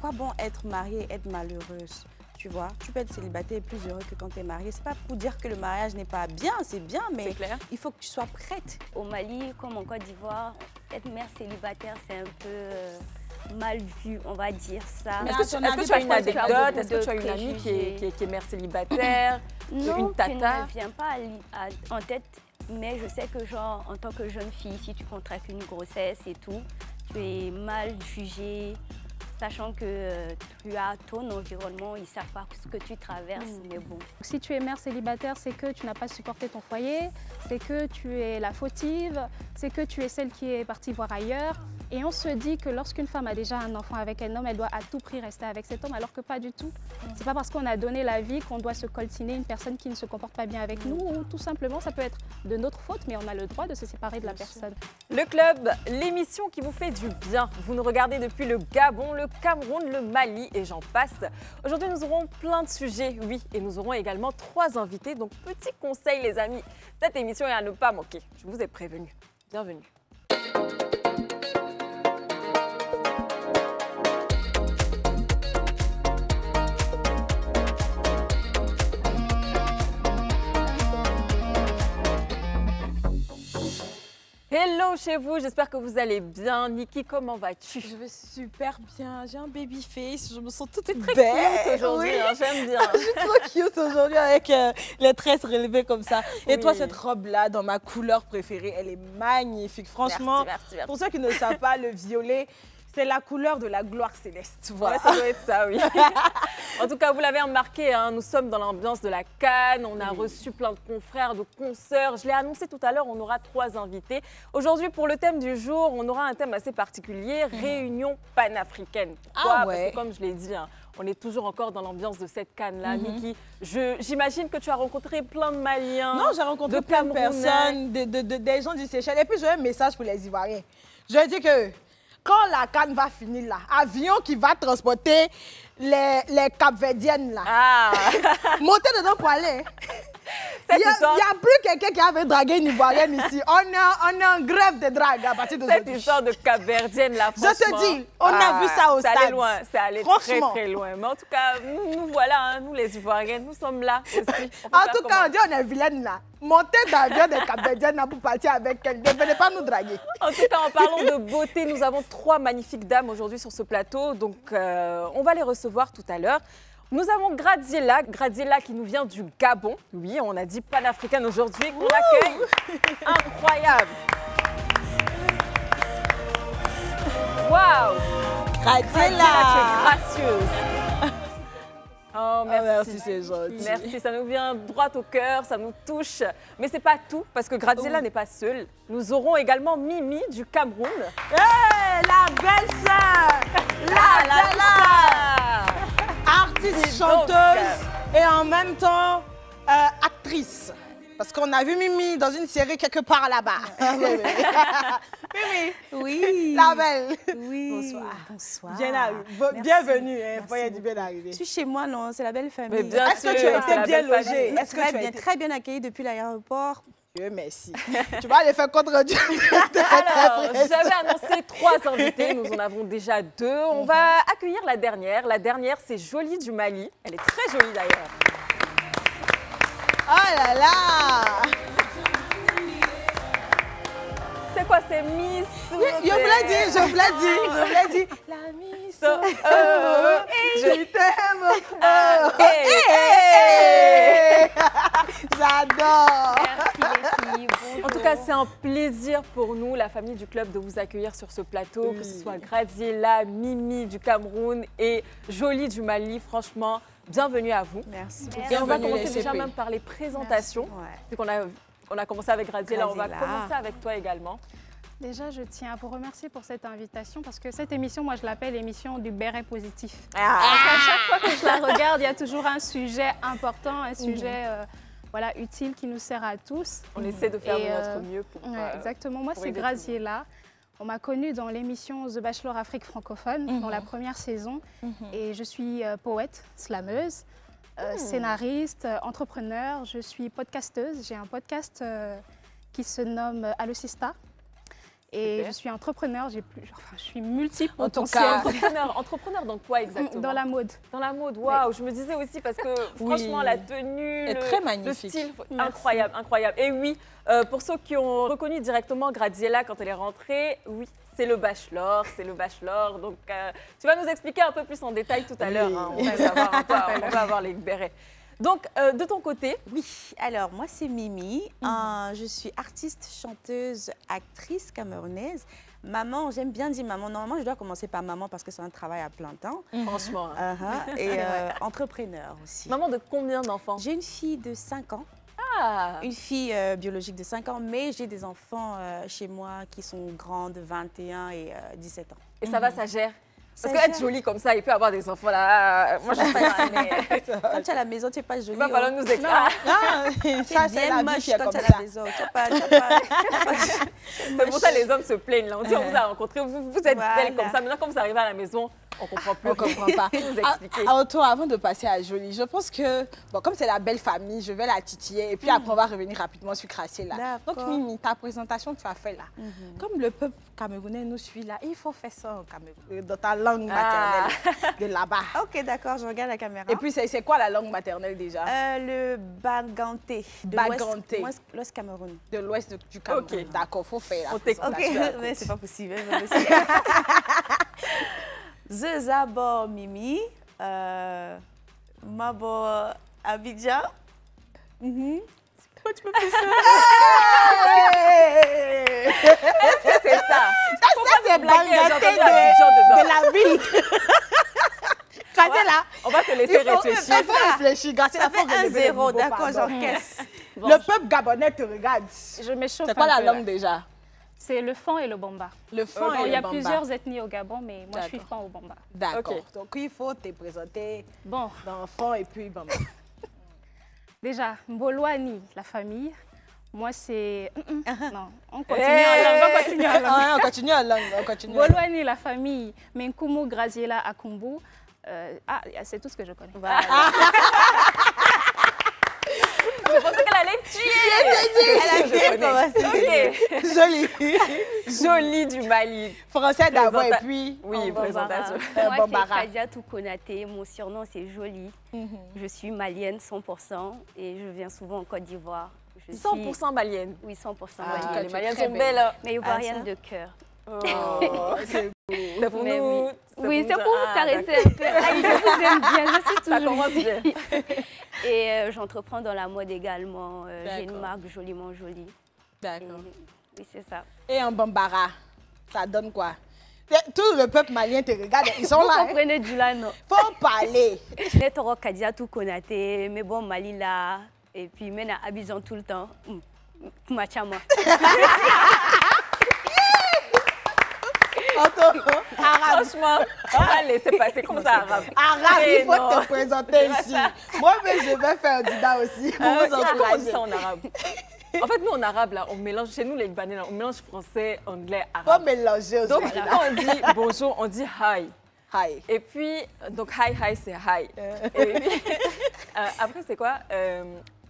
quoi bon être mariée et être malheureuse? Tu vois, tu peux être célibataire et plus heureux que quand tu es mariée. C'est pas pour dire que le mariage n'est pas bien, c'est bien, mais il faut que tu sois prête. Au Mali, comme en Côte d'Ivoire, être mère célibataire, c'est un peu mal vu, on va dire ça. Est-ce que tu as une anecdote? Est-ce que tu as une amie qui est mère célibataire? Non, une tata? qui ne me vient pas en tête, mais je sais que genre, en tant que jeune fille, si tu contractes une grossesse et tout, tu es mal jugée, sachant que tu as ton environnement, ils ne savent pas ce que tu traverses, mais bon. Si tu es mère célibataire, c'est que tu n'as pas supporté ton foyer, c'est que tu es la fautive, c'est que tu es celle qui est partie voir ailleurs. Et on se dit que lorsqu'une femme a déjà un enfant avec un homme, elle doit à tout prix rester avec cet homme, alors que pas du tout. C'est pas parce qu'on a donné la vie qu'on doit se coltiner une personne qui ne se comporte pas bien avec nous, ou tout simplement, ça peut être de notre faute, mais on a le droit de se séparer de la personne. Le Club, l'émission qui vous fait du bien. Vous nous regardez depuis le Gabon, le Cameroun, le Mali et j'en passe. Aujourd'hui, nous aurons plein de sujets, oui, et nous aurons également 3 invités. Donc, petit conseil, les amis, cette émission est à ne pas manquer. Je vous ai prévenu. Bienvenue. Hello chez vous, j'espère que vous allez bien. Niki, comment vas-tu? Je vais super bien, j'ai un baby face, je me sens toute belle. Très cute aujourd'hui, oui. J'aime bien. Je suis trop cute aujourd'hui avec les tresses relevées comme ça. Et toi, cette robe-là, dans ma couleur préférée, elle est magnifique. Franchement, merci. Pour ceux qui ne savent pas, le violet, c'est la couleur de la gloire céleste. Voilà, ça doit être ça, oui. En tout cas, vous l'avez remarqué, hein, nous sommes dans l'ambiance de la CAN. On a reçu plein de confrères, de consoeurs. Je l'ai annoncé tout à l'heure, on aura 3 invités. Aujourd'hui, pour le thème du jour, on aura un thème assez particulier, réunion panafricaine. Pourquoi? Parce que comme je l'ai dit, hein, on est toujours encore dans l'ambiance de cette CAN-là. Niki, j'imagine que tu as rencontré plein de Maliens. Non, j'ai rencontré plein de personnes, des gens du Seychelles. Et puis, j'ai un message pour les Ivoiriens. Je dis que quand la CAN va finir là, avion qui va transporter les Cap-Verdiennes là, montez dedans pour aller. Il n'y a plus quelqu'un qui avait dragué une Ivoirienne ici. On est en grève de drague à partir d'aujourd'hui. Cette histoire de Cap-Verdienne là, franchement. Je te dis, on a vu ça au stade. C'est allé loin, c'est allé très loin. Mais en tout cas, nous voilà, hein, nous les Ivoiriennes, nous sommes là aussi. En tout cas, on dit on est vilaine là. Montez dans l'avion des Cap-Verdiennes pour partir avec elle. Ne venez pas nous draguer. En tout cas, en parlant de beauté, nous avons 3 magnifiques dames aujourd'hui sur ce plateau. Donc, on va les recevoir tout à l'heure. Nous avons Graziella qui nous vient du Gabon. Oui, on a dit panafricaine aujourd'hui, qu'on accueille. Incroyable. Waouh. Graziella, tu es gracieuse. Oh, merci, c'est gentil. Merci, ça nous vient droit au cœur, ça nous touche. Mais c'est pas tout, parce que Graziella n'est pas seule. Nous aurons également Mimi du Cameroun. Hey, la belle sœur, la belle sœur. Artiste, chanteuse et en même temps actrice. Parce qu'on a vu Mimi dans une série quelque part là-bas. Mimi. Oui. La belle. Oui. Bonsoir. Bienvenue. Voyez du bien arrivé. Je suis chez moi, non, c'est la belle famille. Est-ce que tu as été bien logée? Est-ce que tu as été très bien accueillie depuis l'aéroport? Dieu merci. Tu vas aller faire compte rendu. Alors, j'avais annoncé 3 invités, nous en avons déjà 2. On va accueillir la dernière. La dernière, c'est Jolie du Mali. Elle est très jolie d'ailleurs. Oh là là! C'est quoi, c'est Miss? Je vous l'ai dit. La Miss. Je t'aime. J'adore. Merci les filles, bonjour. En tout cas, c'est un plaisir pour nous, la famille du club, de vous accueillir sur ce plateau, que ce soit Graziella, Mimi du Cameroun et Jolie du Mali. Franchement, bienvenue à vous. Merci. Et on va commencer déjà même par les présentations. Vu qu'on a commencé avec Graziella, on va commencer avec toi également. Déjà, je tiens à vous remercier pour cette invitation parce que cette émission, moi, je l'appelle l'émission du béret positif. À chaque fois que je la regarde, il y a toujours un sujet important, un sujet voilà, utile qui nous sert à tous. On essaie de faire de notre mieux pour exactement. Moi, c'est Graziella. On m'a connue dans l'émission The Bachelor Afrique francophone, dans la première saison. Et je suis poète, slameuse, scénariste, entrepreneur. Je suis podcasteuse. J'ai un podcast qui se nomme Allo Sista. Et Super. je suis entrepreneur, je suis multiple En tout potentiel. cas, Entrepreneur dans quoi exactement? Dans la mode. Dans la mode, waouh, je me disais aussi parce que franchement, Oui. la tenue, est très magnifique. le style, Merci. incroyable, incroyable. Et oui, pour ceux qui ont reconnu directement Graziella quand elle est rentrée, oui, c'est le bachelor, Donc, tu vas nous expliquer un peu plus en détail tout à l'heure. Oui. Hein. On va savoir un peu, on va avoir les bérets. Donc, de ton côté, Oui, alors moi c'est Mimi. Je suis artiste, chanteuse, actrice camerounaise. Maman, j'aime bien dire maman. Normalement, je dois commencer par maman parce que c'est un travail à plein temps. franchement, hein. Et entrepreneur aussi. maman de combien d'enfants? J'ai une fille de 5 ans, Ah, une fille biologique de 5 ans, mais j'ai des enfants chez moi qui sont grands de 21 et 17 ans. et ça va, ça gère? Ça Parce qu'être gère. jolie comme ça, il peut avoir des enfants là. Moi, je sais pas, mais Quand tu es à la maison, tu n'es pas jolie. il va falloir nous expliquer. Ah, ça, c'est bien la vie moche qui est quand comme tu es à ça. la maison. Tu n'as pas... C'est pour ça que les hommes se plaignent. Là. On dit, on vous a rencontré, vous êtes Voilà. belle comme ça. Maintenant, quand vous arrivez à la maison, on comprend plus. On comprend pas. Vous expliquer. Avant de passer à Jolie, je pense que, bon, comme c'est la belle famille, je vais la titiller et puis après, on va revenir rapidement sur Graziella. Donc, D'accord. Mimi, ta présentation que tu as fait là, comme le peuple camerounais nous suit là, il faut faire ça en dans ta langue maternelle de là-bas. Ok, d'accord, je regarde la caméra. Et puis, c'est quoi la langue maternelle déjà? Le Baganté. de Baganté. L'Ouest Cameroun. De l'ouest du Cameroun. Ok. D'accord, faut faire la On t'écoute. Ok, présentation. mais c'est pas possible. c'est pas possible. Zezabo Mimi. Mabo Abidjan. Pourquoi tu me fais ça? C'est ça. Ça, c'est Blaguer, j'ai Baganté entendu Abidjan dedans. de la ville. Graziella, On va te laisser réfléchir. il faut réfléchir. Graziella, Ça fait faut relever le 1-0, niveau, d'accord, pardon. j'encaisse. Le peuple gabonais te regarde. Je m'échauffe C'est quoi un la peu, langue là. déjà? C'est le fan et le bamba. Le fond Bon, et il y a le bamba. plusieurs ethnies au Gabon, mais moi je suis D'accord. fan au bamba. D'accord. Ok. Donc il faut te présenter Bon, dans fond et puis bamba. déjà, Mboloani, la famille. Moi, c'est... Non, on continue Hey. en langue, on continue en langue. Ah, on continue en langue. On continue. Mboloani, la famille. Menkumu, Graziella, Akumbu. C'est tout ce que je connais. Je pensais qu'elle allait tuer. Elle a bien commencé. Ok. Joli. Jolie du Mali. Français d'abord et Présenta- puis Oui, présentation. Moi, Bambara. c'est Kadiatou Konaté. Mon surnom, c'est Jolie. Je suis malienne 100% et je viens souvent en Côte d'Ivoire. Je suis- 100% malienne. Oui, 100% Ah, malienne. les Maliennes très sont belle. belles. Mais ivoirienne de cœur. Oh, c'est pour Mais nous. Oui, c'est pour vous Ah, caresser un peu. Ah, je vous aime bien, je suis Ça toujours commence ici. bien. Et j'entreprends dans la mode également. J'ai une D'accord. marque joliment jolie. Et, D'accord. oui, c'est ça. Et en bambara, ça donne quoi? Tout le peuple malien te regarde, ils sont Vous là. Hein. comprenez du là, non? Faut parler. Netoro Kadiatou Konaté, mais bon, Mali là. Et puis, maintenant, Abidjan tout le temps. Machama. Arabe. Franchement, allez, c'est passé comme ça, arabe. Arabe, Eh il faut non. te présenter ici. Moi-même, je vais faire du bas aussi pour vous Comment on dit encourager. ça en arabe? En fait, nous, en arabe, là, on mélange, chez nous, les Libanais, là, on mélange français, anglais, Faut arabe. mélanger Donc, aujourd'hui. quand on dit bonjour, on dit hi. Hi. Et puis, donc, hi, c'est hi. Et puis, après, c'est quoi?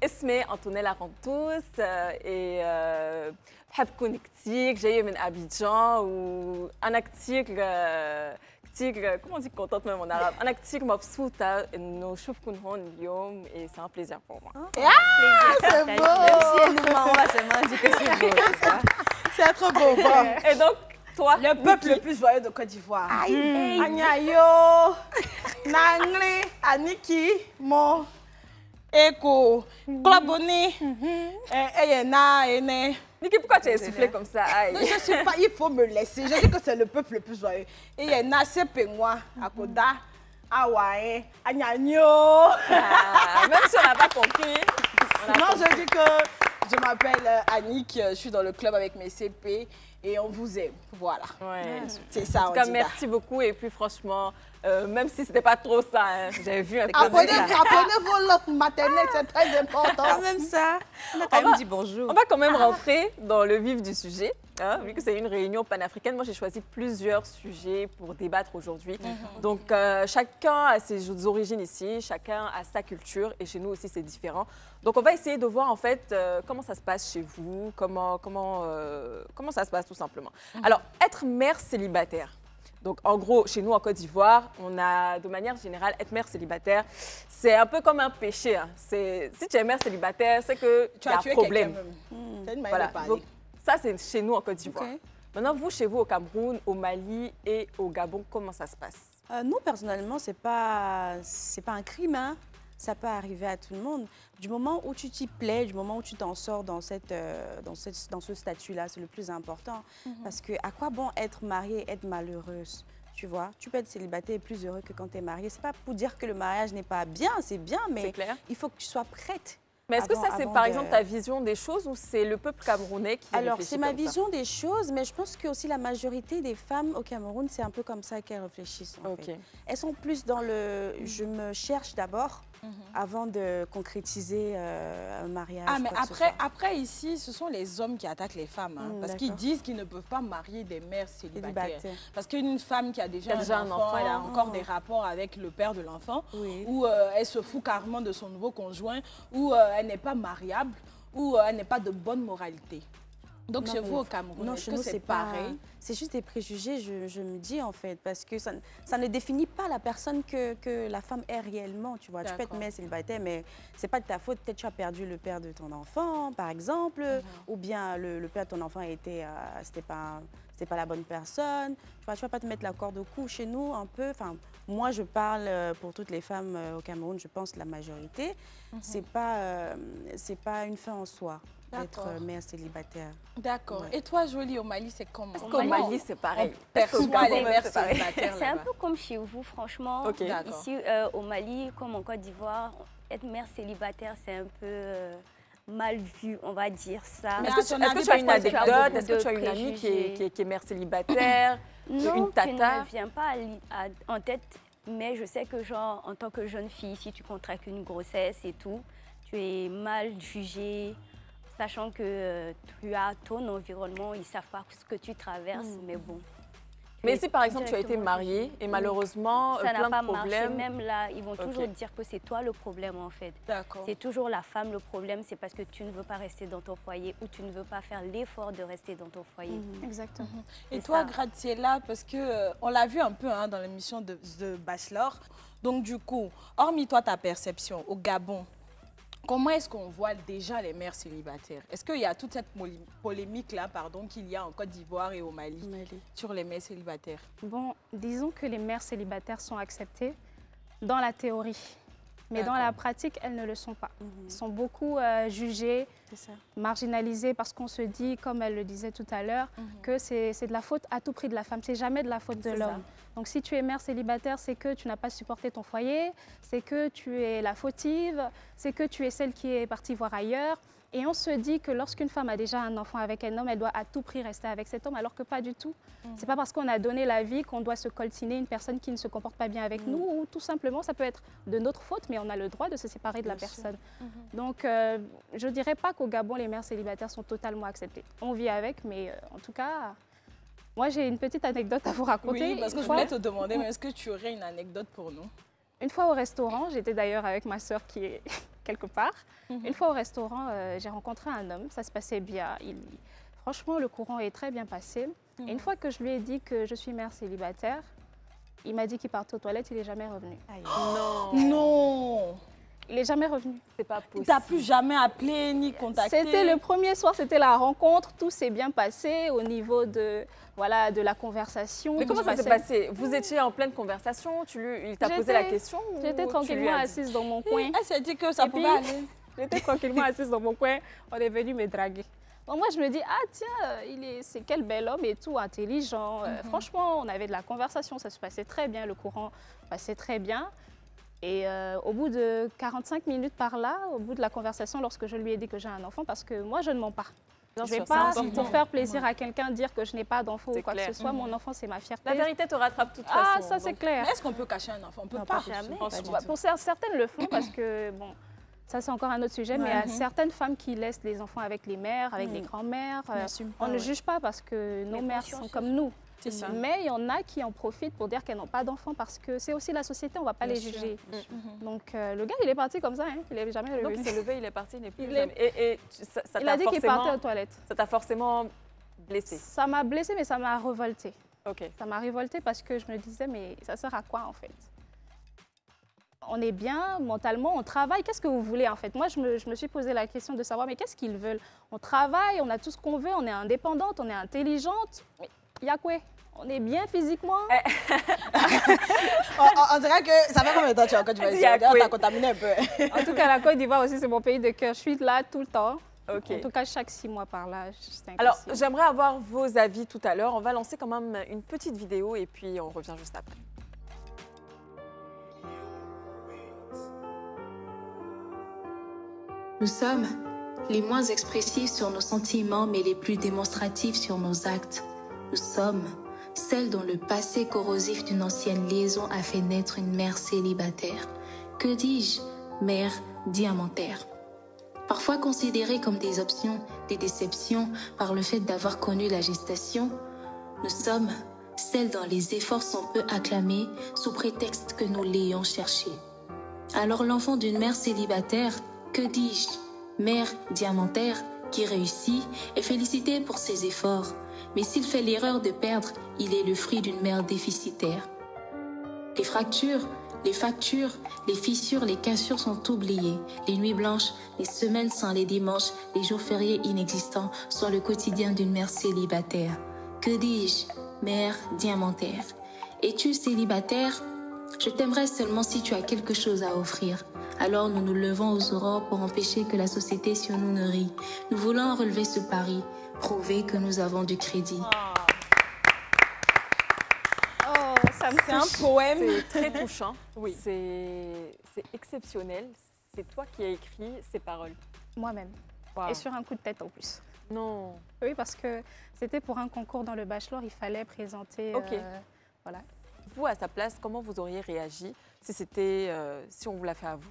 اسمي أنطونيلا رنتوس بحب كون كتير جاية من أبيجان وأنا كتير comment on dit contente même en arabe أنا كتير مبسوطة إنه أشوفكم هون اليوم et c'est un plaisir pour moi. C'est Même beau. si elle nous ment, on va seulement dire que c'est beau. c'est ça. C'est trop beau. Bon. Et donc, toi, Le peuple le plus joyeux de Côte d'Ivoire. Agnayo, Nangle, Aniki, Mo, Eko, Klaboni, Eyena, Ene. Niki, pourquoi tu es essoufflée comme ça? Aïe. Non, je suis pas, il faut me laisser. Je dis que c'est le peuple le plus joyeux. Eyena, Sepengwa, Akoda, Awae, Agnagno. Ah, même si on n'a pas compris. on a Non, compris. je dis que je m'appelle Annick, je suis dans le club avec mes CP et on vous aime. Voilà. Ouais. C'est ça, En tout cas, merci beaucoup. Et puis, franchement, même si c'était pas trop ça. Hein. J'avais vu un peu Apprenez, ça. apprenez vos langues maternelles, c'est très important. Quand même ça, on a quand même dit bonjour. On va quand même rentrer dans le vif du sujet. Hein, vu que c'est une réunion panafricaine, moi j'ai choisi plusieurs sujets pour débattre aujourd'hui. Donc chacun a ses origines ici, chacun a sa culture et chez nous aussi c'est différent. Donc on va essayer de voir en fait comment ça se passe chez vous, comment ça se passe tout simplement. Alors être mère célibataire. Donc, en gros, chez nous, en Côte d'Ivoire, on a, de manière générale, être mère célibataire, c'est un peu comme un péché. Hein. Si tu es mère célibataire, c'est que tu as un problème. C'est une manière Voilà. de parler. Donc, ça, c'est chez nous, en Côte d'Ivoire. Ok. Maintenant, vous, chez vous, au Cameroun, au Mali et au Gabon, comment ça se passe? Nous, personnellement, c'est pas un crime, hein. Ça peut arriver à tout le monde. Du moment où tu t'y plais, du moment où tu t'en sors dans ce statut-là, c'est le plus important. Parce que à quoi bon être mariée et être malheureuse? Tu vois, tu peux être célibataire et plus heureux que quand tu es mariée. C'est pas pour dire que le mariage n'est pas bien, c'est bien, mais C'est clair. il faut que tu sois prête. Mais est-ce que ça, c'est avant par de- exemple ta vision des choses ou c'est le peuple camerounais qui Alors, réfléchit c'est ma comme ça? vision des choses, mais je pense que aussi la majorité des femmes au Cameroun, c'est un peu comme ça qu'elles réfléchissent. En Ok. fait. Elles sont plus dans le « je me cherche d'abord » avant de concrétiser un mariage. Ah, mais quoi que ce après, ici, ce sont les hommes qui attaquent les femmes. Hein, parce qu'ils d'accord. disent qu'ils ne peuvent pas marier des mères soit. célibataires. Célibataire. Parce qu'une femme qui a déjà, un enfant, elle a encore oh. des rapports avec le père de l'enfant, Oui. ou elle se fout carrément de son nouveau conjoint, ou elle n'est pas mariable, ou elle n'est pas de bonne moralité. Donc, Non, chez mais vous, au Cameroun, non, est-ce chez que nous, c'est pas- pareil? C'est juste des préjugés, je me dis en fait, parce que ça ne définit pas la personne que la femme est réellement, tu vois. Tu peux être D'accord. mère célibataire, mais c'est pas de ta faute. Peut-être tu as perdu le père de ton enfant, par exemple, ou bien le père de ton enfant était, c'était pas la bonne personne. Tu vas pas te mettre la corde au cou. Chez nous, un peu, enfin, moi je parle pour toutes les femmes au Cameroun, je pense la majorité, c'est pas une fin en soi d'être D'accord. mère célibataire. D'accord. Ouais. Et toi, Jolie, au Mali, c'est comment? Au Mali, c'est pareil. On perçoit les mères c'est pareil. célibataires C'est un là-bas. peu comme chez vous, franchement. Ok. D'accord. Ici, au Mali, comme en Côte d'Ivoire, être mère célibataire, c'est un peu mal vu, on va dire ça. Mais Est-ce à ton que avis, tu as une pourquoi c'est anecdote? beaucoup Est-ce que de tu as une amie préjugés? qui est mère célibataire? Non, une qui tata? ne me vient pas en tête, mais je sais que genre, en tant que jeune fille, si tu contractes une grossesse et tout, tu es mal jugée, sachant que tu as ton environnement, ils ne savent pas ce que tu traverses, mais bon. Mais Tu si es par exemple tu as été directement mariée jugée. et malheureusement ça n'a plein pas de marché, problèmes. même là, ils vont toujours Ok. dire que c'est toi le problème en fait. D'accord. C'est toujours la femme le problème, c'est parce que tu ne veux pas rester dans ton foyer ou tu ne veux pas faire l'effort de rester dans ton foyer. Exactement. Et C'est toi, ça. Graziella, parce que on l'a vu un peu hein, dans l'émission de Bachelor. Donc du coup, hormis toi ta perception au Gabon, comment est-ce qu'on voit déjà les mères célibataires? Est-ce qu'il y a toute cette polémique là, pardon, qu'il y a en Côte d'Ivoire et au Mali sur les mères célibataires? Bon, disons que les mères célibataires sont acceptées dans la théorie. Mais dans D'accord. la pratique, elles ne le sont pas. Elles sont beaucoup jugées, C'est ça. marginalisées parce qu'on se dit, comme elle le disait tout à l'heure, que c'est de la faute à tout prix de la femme. C'est jamais de la faute de C'est l'homme. Donc si tu es mère célibataire, c'est que tu n'as pas supporté ton foyer, c'est que tu es la fautive, c'est que tu es celle qui est partie voir ailleurs. Et on se dit que lorsqu'une femme a déjà un enfant avec un homme, elle doit à tout prix rester avec cet homme, alors que pas du tout. C'est pas parce qu'on a donné la vie qu'on doit se coltiner une personne qui ne se comporte pas bien avec nous, ou tout simplement, ça peut être de notre faute, mais on a le droit de se séparer de la personne. Donc, je dirais pas qu'au Gabon, les mères célibataires sont totalement acceptées. On vit avec, mais en tout cas, moi, j'ai une petite anecdote à vous raconter. Oui, parce que Une je fois- voulais te demander, mais est-ce que tu aurais une anecdote pour nous? Une fois au restaurant, j'étais d'ailleurs avec ma sœur qui est quelque part. Une fois au restaurant, j'ai rencontré un homme, ça se passait bien. Franchement, le courant est très bien passé. Et une fois que je lui ai dit que je suis mère célibataire, il m'a dit qu'il partait aux toilettes, il n'est jamais revenu. Aïe. Non, Non! Il n'est jamais revenu. c'est pas Il possible. t'a plus jamais appelé ni contacté? C'était le premier soir, c'était la rencontre, tout s'est bien passé au niveau de, voilà, de la conversation. Mais comment du ça s'est passé. passé? Vous étiez en pleine conversation, il t'a posé la question ou J'étais tu lui tranquillement as dit? assise dans mon coin. Elle s'est dit que ça Et pouvait puis- aller. J'étais tranquillement assise dans mon coin, on est venu me draguer. Donc moi, je me dis, ah tiens, c'est quel bel homme et tout, intelligent. Franchement, on avait de la conversation, ça se passait très bien, le courant passait très bien. Et au bout de 45 minutes par là, au bout de la conversation, lorsque je lui ai dit que j'ai un enfant, parce que moi, je ne mens pas. Bien Je ne vais sûr, pas, c'est important. pour faire plaisir à quelqu'un, dire que je n'ai pas d'enfant ou C'est quoi clair. que ce soit. Mon enfant, c'est ma fierté. La vérité te rattrape de toute façon. Ah, ça, c'est donc. clair. Mais est-ce qu'on peut cacher un enfant? On peut Non, pas. pas jamais. Franchement. Pas du tout. Pour certaines le font parce que, bon, ça c'est encore un autre sujet, mais il y a certaines femmes qui laissent les enfants avec les mères, avec les grands-mères. n'assument pas, On ne ouais. juge pas parce que nos Les mères sont consciences comme nous. C'est ça. Mais il y en a qui en profitent pour dire qu'elles n'ont pas d'enfants parce que c'est aussi la société, on ne va pas Bien les sûr, juger. bien sûr. Donc le gars, il est parti comme ça, hein. Il n'avait jamais Donc levé. il s'est levé, il est parti, il n'est plus Il jamais. Et ça Il t'a a dit qu'il partait forcément, aux toilettes. ça t'a forcément blessé. Ça m'a blessée, mais ça m'a révoltée. Ok. Ça m'a révoltée parce que je me disais, mais ça sert à quoi en fait? On est bien mentalement, on travaille. Qu'est-ce que vous voulez en fait? Moi, je me suis posé la question de savoir, mais qu'est-ce qu'ils veulent? On travaille, on a tout ce qu'on veut, on est indépendante, on est intelligente. Mais il y a quoi? On est bien physiquement. On dirait que ça fait combien de temps que tu vas ici? Il y a On dirait que quoi? t'as contaminé un peu. En tout cas, la Côte d'Ivoire aussi, c'est mon pays de cœur. Je suis là tout le temps. Ok. En tout cas, chaque 6 mois par là. C'est Alors, impossible. j'aimerais avoir vos avis tout à l'heure. On va lancer quand même une petite vidéo et puis on revient juste après. Nous sommes les moins expressifs sur nos sentiments, mais les plus démonstratifs sur nos actes. Nous sommes celles dont le passé corrosif d'une ancienne liaison a fait naître une mère célibataire. Que dis-je? Mère diamantaire. Parfois considérées comme des options, des déceptions par le fait d'avoir connu la gestation, nous sommes celles dont les efforts sont peu acclamés sous prétexte que nous l'ayons cherché. Alors l'enfant d'une mère célibataire, que dis-je? Mère diamantaire qui réussit est félicité pour ses efforts. Mais s'il fait l'erreur de perdre, il est le fruit d'une mère déficitaire. Les fractures, les factures, les fissures, les cassures sont oubliées. Les nuits blanches, les semaines sans les dimanches, les jours fériés inexistants sont le quotidien d'une mère célibataire. Que dis-je? Mère diamantaire. Es-tu célibataire? Je t'aimerais seulement si tu as quelque chose à offrir. Alors nous nous levons aux aurores pour empêcher que la société sur nous ne rie. Nous voulons relever ce pari, prouver que nous avons du crédit. Oh, ça me C'est un touche. poème. C'est très touchant. Oui. C'est exceptionnel. C'est toi qui as écrit ces paroles. Moi-même. Wow. Et sur un coup de tête en plus. Non. Oui, parce que c'était pour un concours dans le bachelor, il fallait présenter. Ok. Voilà. Vous, à sa place, comment vous auriez réagi si c'était, si on vous l'a fait à vous?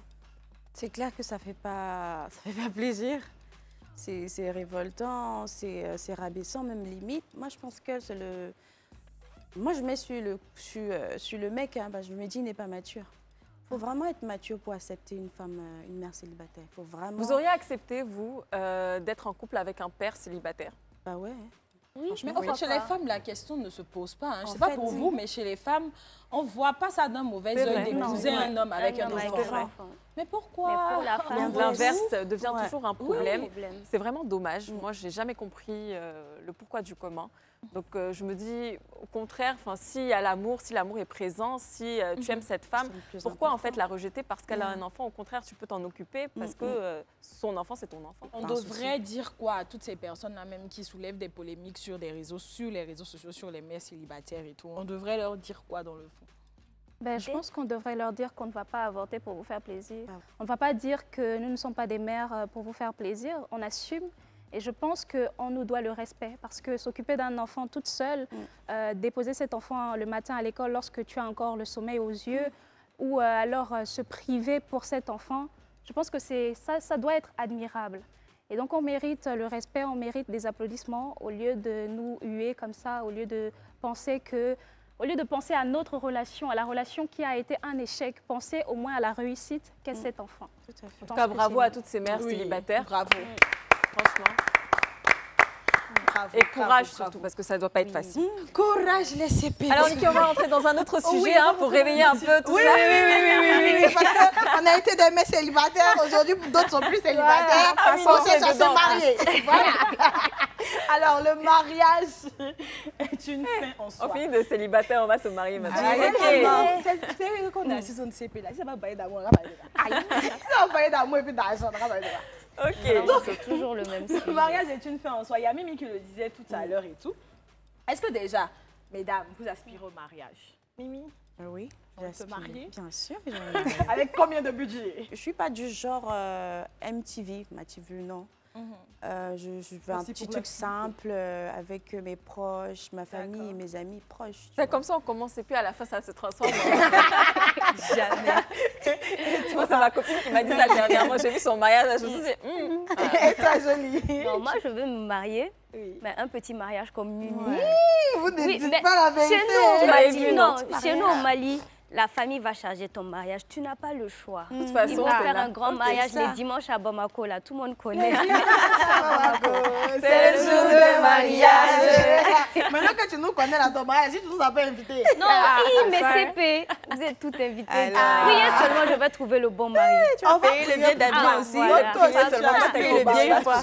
C'est clair que ça fait pas plaisir. C'est révoltant, c'est rabaissant, même limite. Moi, je pense que c'est le... Moi, je mets sur le mec, hein, parce que je me dis, il n'est pas mature. Il faut vraiment être mature pour accepter une femme, une mère célibataire. Faut vraiment... Vous auriez accepté, vous, d'être en couple avec un père célibataire? Bah ouais. Oui, Mais pourquoi en fait, chez pas. les femmes, la question ne se pose pas. Hein. Je ne En sais pas fait, pour oui. vous, mais chez les femmes, on ne voit pas ça d'un mauvais C'est œil vrai. d'épouser Non, un homme avec un homme avec enfant. un enfant. Mais pourquoi? Mais pour la femme, On voit L'inverse tout. devient Ouais. toujours un Oui, problème. problème. C'est vraiment dommage. Moi, je n'ai jamais compris le pourquoi du comment. Donc, je me dis, au contraire, s'il y a l'amour, si l'amour est présent, si tu aimes cette femme, C'est le plus pourquoi en important. fait la rejeter parce qu'elle a un enfant? Au contraire, tu peux t'en occuper parce que son enfant, c'est ton enfant. On Pas un devrait dire quoi à toutes ces personnes-là même qui soulèvent des polémiques sur les réseaux sociaux, sur les mères célibataires et tout. On devrait leur dire quoi dans le fond? Ben, je pense qu'on devrait leur dire qu'on ne va pas avorter pour vous faire plaisir. Ah. On ne va pas dire que nous ne sommes pas des mères pour vous faire plaisir. On assume. Et je pense qu'on nous doit le respect. Parce que s'occuper d'un enfant toute seule, déposer cet enfant le matin à l'école lorsque tu as encore le sommeil aux yeux, ou alors se priver pour cet enfant, je pense que ça doit être admirable. Et donc on mérite le respect, on mérite des applaudissements au lieu de nous huer comme ça, au lieu de penser à notre relation, à la relation qui a été un échec, pensez au moins à la réussite qu'est cet enfant. Tout à fait. En tout cas, bravo à toutes ces mères célibataires. Bravo. Franchement. Bravo, Et courage bravo, surtout, parce que ça ne doit pas être facile. Courage, les CP. Alors, Niki, on va rentrer dans un autre sujet pour réveiller un peu tout Oui, ça. oui, parce qu'on a été des mères célibataires, aujourd'hui d'autres sont plus célibataires, on s'est censé marier. Voilà. Alors, le mariage est une fin en soi. On finit de célibataire, on va se marier maintenant. C'est qu'on a assis sur une CP là, c'est pas parler d'amour, on va parler de ça. Si on parler d'amour et puis d'argent, on va parler de ça. Ok. Donc, c'est toujours le même sujet. Le mariage est une fin en soi. Il y a Mimi qui le disait tout à l'heure et tout. Est-ce que déjà, mesdames, vous aspirez au mariage? Mimi, Oui. on va se j'aspire. marier? Bien sûr que j'aimerais. Avec combien de budget? Je suis pas du genre MTV, non. Je veux un petit truc simple avec mes proches, ma famille et mes amis proches. C'est comme ça, on commence et puis à la fin, ça se transforme. Jamais. Moi, c'est ma copine qui m'a dit ça dernièrement. J'ai vu son mariage, je me suis dit, Elle est très jolie. Non, moi, je veux me marier, Oui. mais un petit mariage comme Mimi. Vous ne Oui, dites mais pas la vérité. Chez nous, au Tu l'avais Mali, vu, non, non, chez nous, au Mali, la famille va charger ton mariage. Tu n'as pas le choix. de toute Ils façon, vont c'est faire là. un grand Ok, mariage ça. les dimanches à Bamako, là. Tout le monde connaît. C'est le jour de mariage. Maintenant que tu nous connais dans ton mariage, si tu nous as pas invités. Non, oui, mais CP, vous êtes toutes invitées. Alors. Priez seulement, je vais trouver le bon mari. Tu vas payer le billet d'avion Ah, aussi. voilà. Toi aussi, Priez tu seulement as pas payé payer le billet une fois.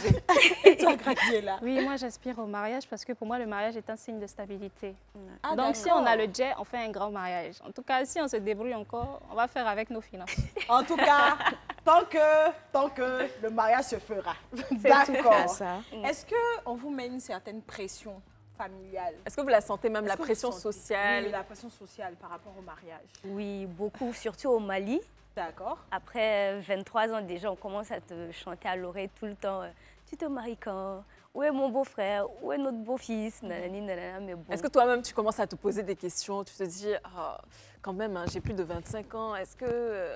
Tu as craqué là. Oui, moi j'aspire au mariage parce que pour moi le mariage est un signe de stabilité. Ah, Donc si d'accord. on a le jet, on fait un grand mariage. En tout cas, si on se débrouille encore, on va faire avec nos finances. En tout cas, tant que le mariage se fera. Ah, D'accord. ça. Est-ce qu'on vous met une certaine pression familiale? Est-ce que vous la sentez même, la Est-ce que vous pression sentez- sociale? Oui, la pression sociale par rapport au mariage. Oui, beaucoup, surtout au Mali. D'accord. Après 23 ans déjà, on commence à te chanter à l'oreille tout le temps. Tu te maries quand? Où est mon beau-frère? Où est notre beau-fils? Nanani, nanana, mais bon. Est-ce que toi-même, tu commences à te poser des questions? Tu te dis, ah, quand même, hein, j'ai plus de 25 ans, est-ce que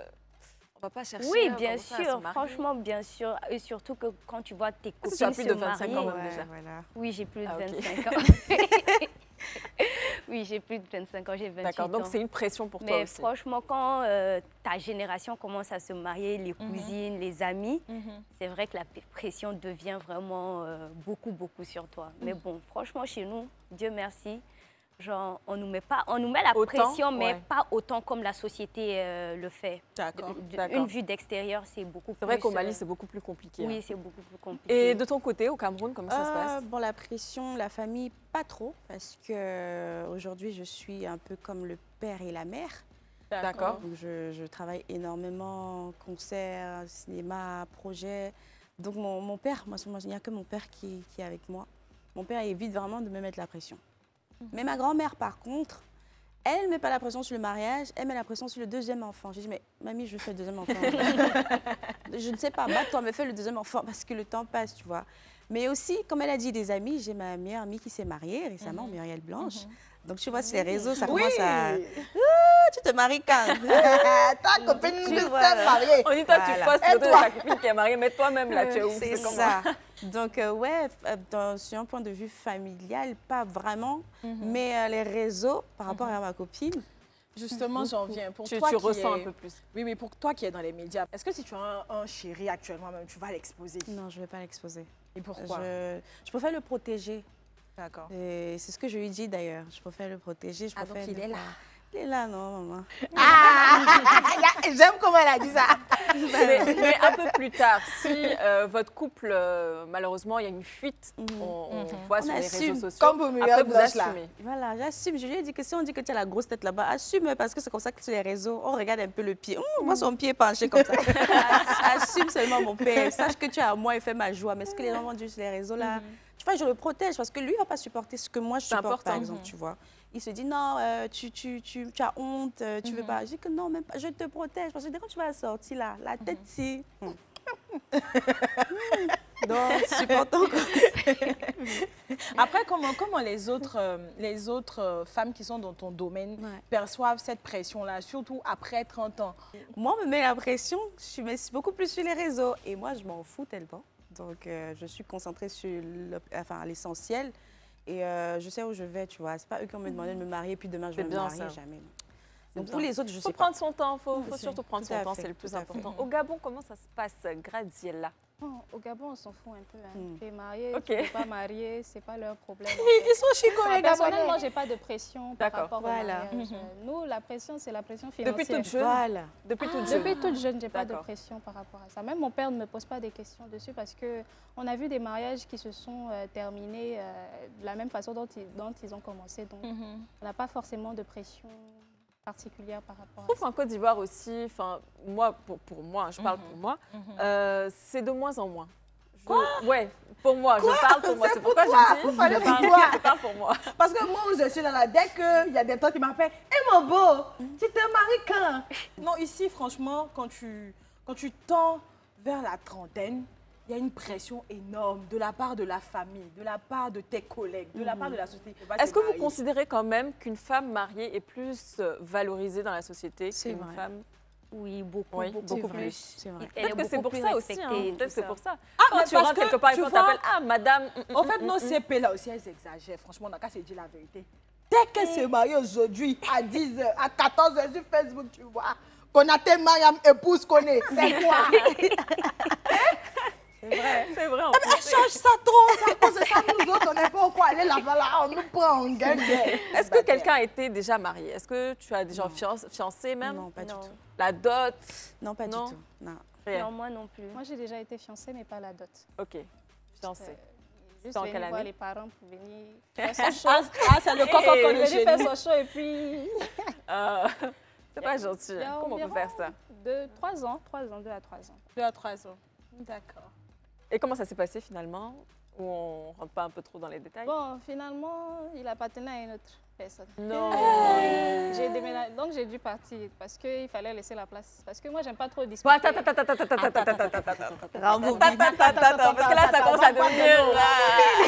on va pas chercher Oui, à bien commencer à se sûr, marier? franchement, bien sûr. Et surtout que quand tu vois tes Est-ce que tu as copines plus se de 25 marier. ans même déjà? Voilà. Oui, j'ai plus de Ah, ok. 25 ans. Oui, j'ai plus de 25 ans, j'ai 28 ans. D'accord, donc c'est une pression pour toi Mais aussi. franchement, quand ta génération commence à se marier, les cousines, les amis, c'est vrai que la pression devient vraiment beaucoup, beaucoup sur toi. Mais bon, franchement, chez nous, Dieu merci, genre, on nous met la Autant, pression, mais ouais. pas autant comme la société le fait. D'accord. Une vue d'extérieur, c'est beaucoup plus... C'est vrai qu'au Mali, c'est beaucoup plus compliqué. Oui, hein. c'est beaucoup plus compliqué. Et de ton côté, au Cameroun, comment ça se passe? Bon, la pression, la famille, pas trop, parce que aujourd'hui, je suis un peu comme le père et la mère. D'accord. Donc, je travaille énormément, concerts, cinéma, projets. Donc, mon père, moi, il n'y a que mon père qui est avec moi. Mon père évite vraiment de me mettre la pression. Mais ma grand-mère, par contre, elle ne met pas la pression sur le mariage, elle met la pression sur le deuxième enfant. J'ai dit, mais mamie, je fais le deuxième enfant. Je ne sais pas, toi, mais fais le deuxième enfant parce que le temps passe, tu vois. Mais aussi, comme elle a dit, des amis, j'ai ma meilleure amie qui s'est mariée récemment, Muriel Blanche. Donc, tu vois, sur les réseaux, ça commence à... Tu te maries quand? Ta copine Tu s'est vois, là. mariée. On dit, toi, tu Voilà. postes Et photo de toi? ta copine qui est mariée, mais toi-même, là, tu es où? C'est comment? ça. Donc, ouais, sur un point de vue familial, pas vraiment. Mais les réseaux, par rapport à ma copine, Justement, j'en viens. Pour Tu toi qui ressens es- un peu plus. Oui, mais pour toi qui es dans les médias, est-ce que si tu as un chéri actuellement, même, tu vas l'exposer? non, je ne vais pas l'exposer. Et pourquoi? Je préfère le protéger. D'accord. Et c'est ce que je lui dis d'ailleurs. Je préfère le protéger. Je Ah, donc préfère il ne est là. pas- Il est là, non, maman. J'aime comment elle a dit ça. Mais un peu plus tard, si votre couple, malheureusement, il y a une fuite, on voit On sur les assume. réseaux sociaux. Comme pour Muriel Après, vous Blanche, là. assumez. Voilà, j'assume. Je lui ai dit que si on dit que tu as la grosse tête là-bas, assume parce que c'est comme ça que sur les réseaux, on regarde un peu le pied. Moi, son pied est penché comme ça. Assume seulement mon père. Sache que tu es à moi et fais ma joie. Mais ce que les gens vont dire sur les réseaux là, tu vois, je le protège parce que lui, il ne va pas supporter ce que moi je C'est supporte, par important. exemple, tu vois. Il se dit non, tu as honte, tu veux pas. Je dis que non, même pas, je te protège parce que dès que tu vas sortir là, la tête si. Donc, supportons. Après, comment les autres femmes qui sont dans ton domaine Ouais. perçoivent cette pression-là, surtout après 30 ans? Moi, on me met la pression, je me suis beaucoup plus sur les réseaux. Et moi, je m'en fous tellement. Donc, je suis concentrée sur l'essentiel. Et je sais où je vais, tu vois. C'est pas eux qui vont me demander de me marier, puis demain, je vais C'est me bien marier. ça. Jamais. Non. Donc, bien. pour les autres, je Il sais faut pas. prendre son temps, faut Bien sûr. surtout prendre Tout son à temps, fait, c'est le plus tout à fait. important. Au Gabon, comment ça se passe, Graziella? Bon, au Gabon, on s'en fout un peu. Hein. Tu es marié, Ok. tu n'es pas marié, c'est pas leur problème. en fait. Ils sont chicots, les Personnellement, Gabonais. j'ai pas de pression par D'accord. rapport Voilà. au mariage. Nous, la pression, c'est la pression financière. Depuis toute jeune? Voilà. Depuis toute jeune? Depuis toute jeune, j'ai pas de D'accord. pression par rapport à ça. Même mon père ne me pose pas des questions dessus parce que on a vu des mariages qui se sont terminés de la même façon dont ils ont commencé. Donc, on n'a pas forcément de pression particulière par rapport Je à trouve ça. qu'en Côte d'Ivoire aussi, enfin, moi, pour moi, je parle pour moi, c'est de moins en moins. Ouais, pour moi, je parle pour moi. C'est C'est pour pourquoi toi, je faut dis, parler je pour parle, toi. je parle pour moi. Parce que moi, où je suis là, dès qu'il y a des temps qui m'appellent, « Hé, mon beau, tu t'es marié quand ?» Non, ici, franchement, quand tu tends vers la trentaine, il y a une pression énorme de la part de la famille, de la part de tes collègues, de la part de la société. Est-ce que vous considérez quand même qu'une femme mariée est plus valorisée dans la société qu'une femme? Oui, beaucoup, Oui, beaucoup, beaucoup plus. plus. C'est vrai. Elle est Peut-être que c'est beaucoup pour plus ça aussi. respectée, Peut-être tout c'est ça. pour ça. Ah, Quand mais tu parce rentres que, quelque part et tu qu'on vois, t'appelle, ah, madame. En fait, nos CP là aussi, elles exagèrent. Franchement, on n'a qu'à se dire la vérité. Dès qu'elle se marie aujourd'hui, à 10h, à 14h sur Facebook, tu vois, Konaté Mariam épouse Koné, c'est quoi? C'est vrai, en Elle plus. change ça trop, c'est à cause de ça, nous autres, on n'est pas encore allés là-bas, là, on nous prend en gang. Est-ce que quelqu'un a été déjà marié? Est-ce que tu as déjà fiancé même? Non, pas du tout. La dot? Non, pas Non. du tout. Non. Rien. Non, moi non plus. Moi, j'ai déjà été fiancée, mais pas la dot. Ok, fiancé. Juste Dans venir quelle voir année? les parents pour venir faire son show. Ah, c'est le coq encore de Venir chez faire nous. son show et puis... C'est pas gentil. Il y a Comment on peut environ faire ça? 3 ans, 2 à 3 ans. 2 à 3 ans. D'accord. Et comment ça s'est passé finalement? Ou on rentre pas un peu trop dans les détails? Bon, finalement, il appartenait à une autre personne. Non. J'ai déménagé, donc j'ai dû partir parce qu'il fallait laisser la place. Parce que moi, j'aime pas trop Bon, discuter. attends. Parce que Parce là, ça commence à devenir...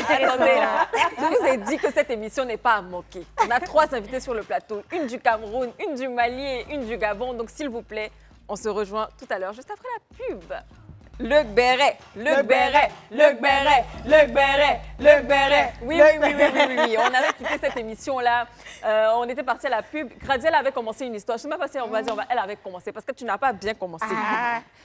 Attendez, là. Je vous ai dit que cette émission n'est pas à moquer. On a 3 invités sur le plateau. Une du Cameroun, une du Mali et une du Gabon. Donc, s'il vous plaît, on se rejoint tout à l'heure, juste après la pub. Le béret, le béret, le béret, le béret, le béret. Oui. On avait quitté cette émission-là. On était parti à la pub. Gradiel avait commencé une histoire. Je ne sais même pas si on va dire, elle avait commencé parce que tu n'as pas bien commencé.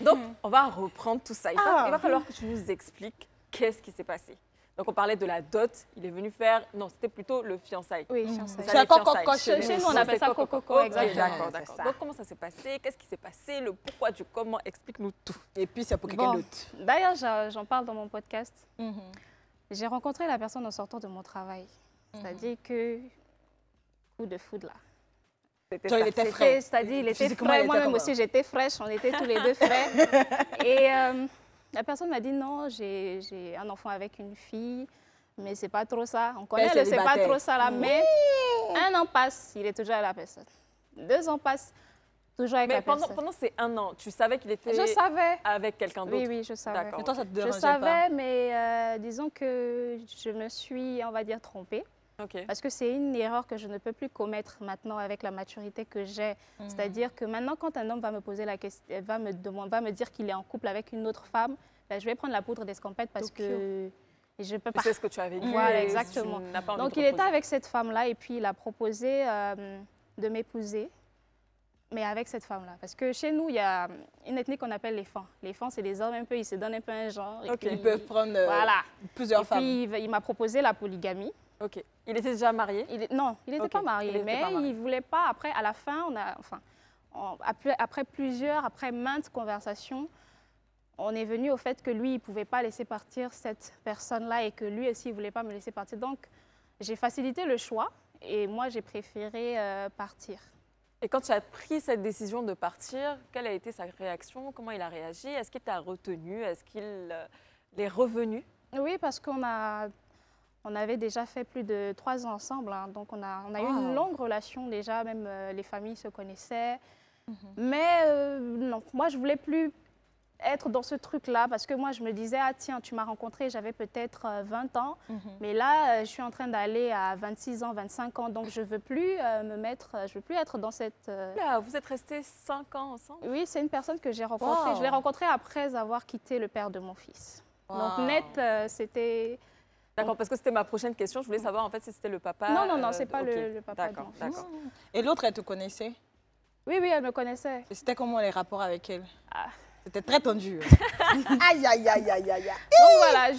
Donc, on va reprendre tout ça. Il va falloir que tu nous expliques qu'est-ce qui s'est passé. Donc, on parlait de la dot. Il est venu faire... Non, c'était plutôt le fiançailles. Oui, fiançailles. C'est un coco Chez nous, on appelle ça coco, Ok, exactement. d'accord. Donc, comment ça s'est passé? Qu'est-ce qui s'est passé? Le pourquoi du comment? Explique-nous tout. Et puis, c'est pour quelqu'un Bon, d'autre. d'ailleurs, j'en parle dans mon podcast. J'ai rencontré la personne en sortant de mon travail. C'est-à-dire que... Coup de foudre, là. C'était Genre, il ça. était frais. C'est-à-dire, il était Physiquement, il frais. était Moi-même comment? aussi, j'étais fraîche. On était tous les deux frais. Et la personne m'a dit non, j'ai un enfant avec une fille, mais c'est pas trop ça. On connaît le c'est pas célibataire. trop ça là, mais un an passe, il est toujours avec la personne. 2 ans passent, toujours avec Mais la personne. pendant ces 1 an, tu savais qu'il était Je savais. avec quelqu'un d'autre? Oui, je savais. D'accord. Mais toi, ça te Je dérangeait savais, pas? mais disons que je me suis, on va dire, trompée. Ok. Parce que c'est une erreur que je ne peux plus commettre maintenant avec la maturité que j'ai. C'est-à-dire que maintenant, quand un homme va me poser la question, va me dire qu'il est en couple avec une autre femme, ben, je vais prendre la poudre d'escampette parce que je peux pas. C'est ce que tu avais dit. Voilà, et exactement. tu n'as pas envie Donc de il était reposer. avec cette femme-là et puis il a proposé de m'épouser, mais avec cette femme-là. Parce que chez nous, il y a une ethnie qu'on appelle les fans. Les fans, c'est des hommes un peu, ils se donnent un peu un genre. Et Ok. puis, Ils peuvent prendre voilà. plusieurs Et femmes. puis il m'a proposé la polygamie. Ok. Il était déjà marié? Non, il n'était Ok, pas marié, il était mais pas marié. il ne voulait pas. Après, à la fin, après maintes conversations, on est venu au fait que lui, il ne pouvait pas laisser partir cette personne-là et que lui aussi, il ne voulait pas me laisser partir. Donc, j'ai facilité le choix et moi, j'ai préféré partir. Et quand tu as pris cette décision de partir, quelle a été sa réaction? Comment il a réagi? Est-ce qu'il t'a retenu? Est-ce qu'il est revenu? Oui, parce qu'on avait déjà fait plus de 3 ans ensemble. Hein. Donc, on a eu une longue relation déjà. Même les familles se connaissaient. Mais non, moi, je ne voulais plus être dans ce truc-là parce que moi, je me disais, ah tiens, tu m'as rencontré, j'avais peut-être 20 ans. Mais là, je suis en train d'aller à 26 ans, 25 ans. Donc, je ne veux plus je veux plus être dans cette... Là, vous êtes restés 5 ans ensemble? Oui, c'est une personne que j'ai rencontrée. Wow. Je l'ai rencontrée après avoir quitté le père de mon fils. Donc, net, c'était... D'accord, parce que c'était ma prochaine question. Je voulais savoir en fait si c'était le papa. Non, c'est pas ok. le papa de D'accord, mon fils. d'accord. Et l'autre, elle te connaissait? Oui, elle me connaissait. Et c'était comment les rapports avec elle? Ah. C'était très tendu. Aïe, aïe, aïe, aïe, aïe. Donc voilà,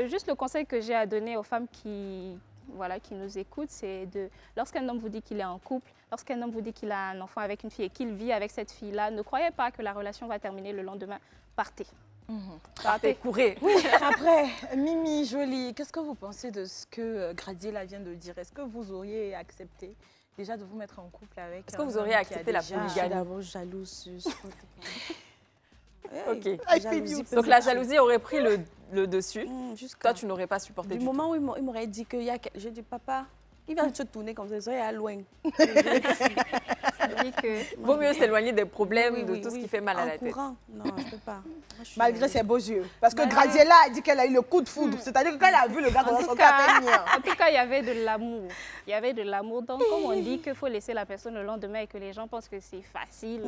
juste le conseil que j'ai à donner aux femmes qui nous écoutent, c'est lorsqu'un homme vous dit qu'il est en couple, lorsqu'un homme vous dit qu'il a un enfant avec une fille et qu'il vit avec cette fille-là, ne croyez pas que la relation va terminer le lendemain. Partez. Partez, courez. Oui, après, Mimi, jolie, qu'est-ce que vous pensez de ce que Gradiel vient de dire? Est-ce que vous auriez accepté déjà de vous mettre en couple avec Est-ce que vous auriez accepté la Je suis polygamie? d'abord jalouse. Ok. I feel you. Donc la jalousie aurait pris le dessus. Jusqu'à Toi, tu n'aurais pas supporté du du moment où il m'aurait dit que j'ai dit, papa, il va se tourner comme ça, il est loin. dit que... Vaut mieux s'éloigner des problèmes, Oui, de oui, tout ce oui. qui fait mal à En la tête. courant, non, je peux pas. Moi, je suis- Malgré ses beaux yeux. Parce que Graziella a dit qu'elle a eu le coup de foudre. C'est-à-dire que quand elle a vu le gars dans son café, En tout cas, il y avait de l'amour. Il y avait de l'amour. Donc, comme on dit qu'il faut laisser la personne le lendemain et que les gens pensent que c'est facile,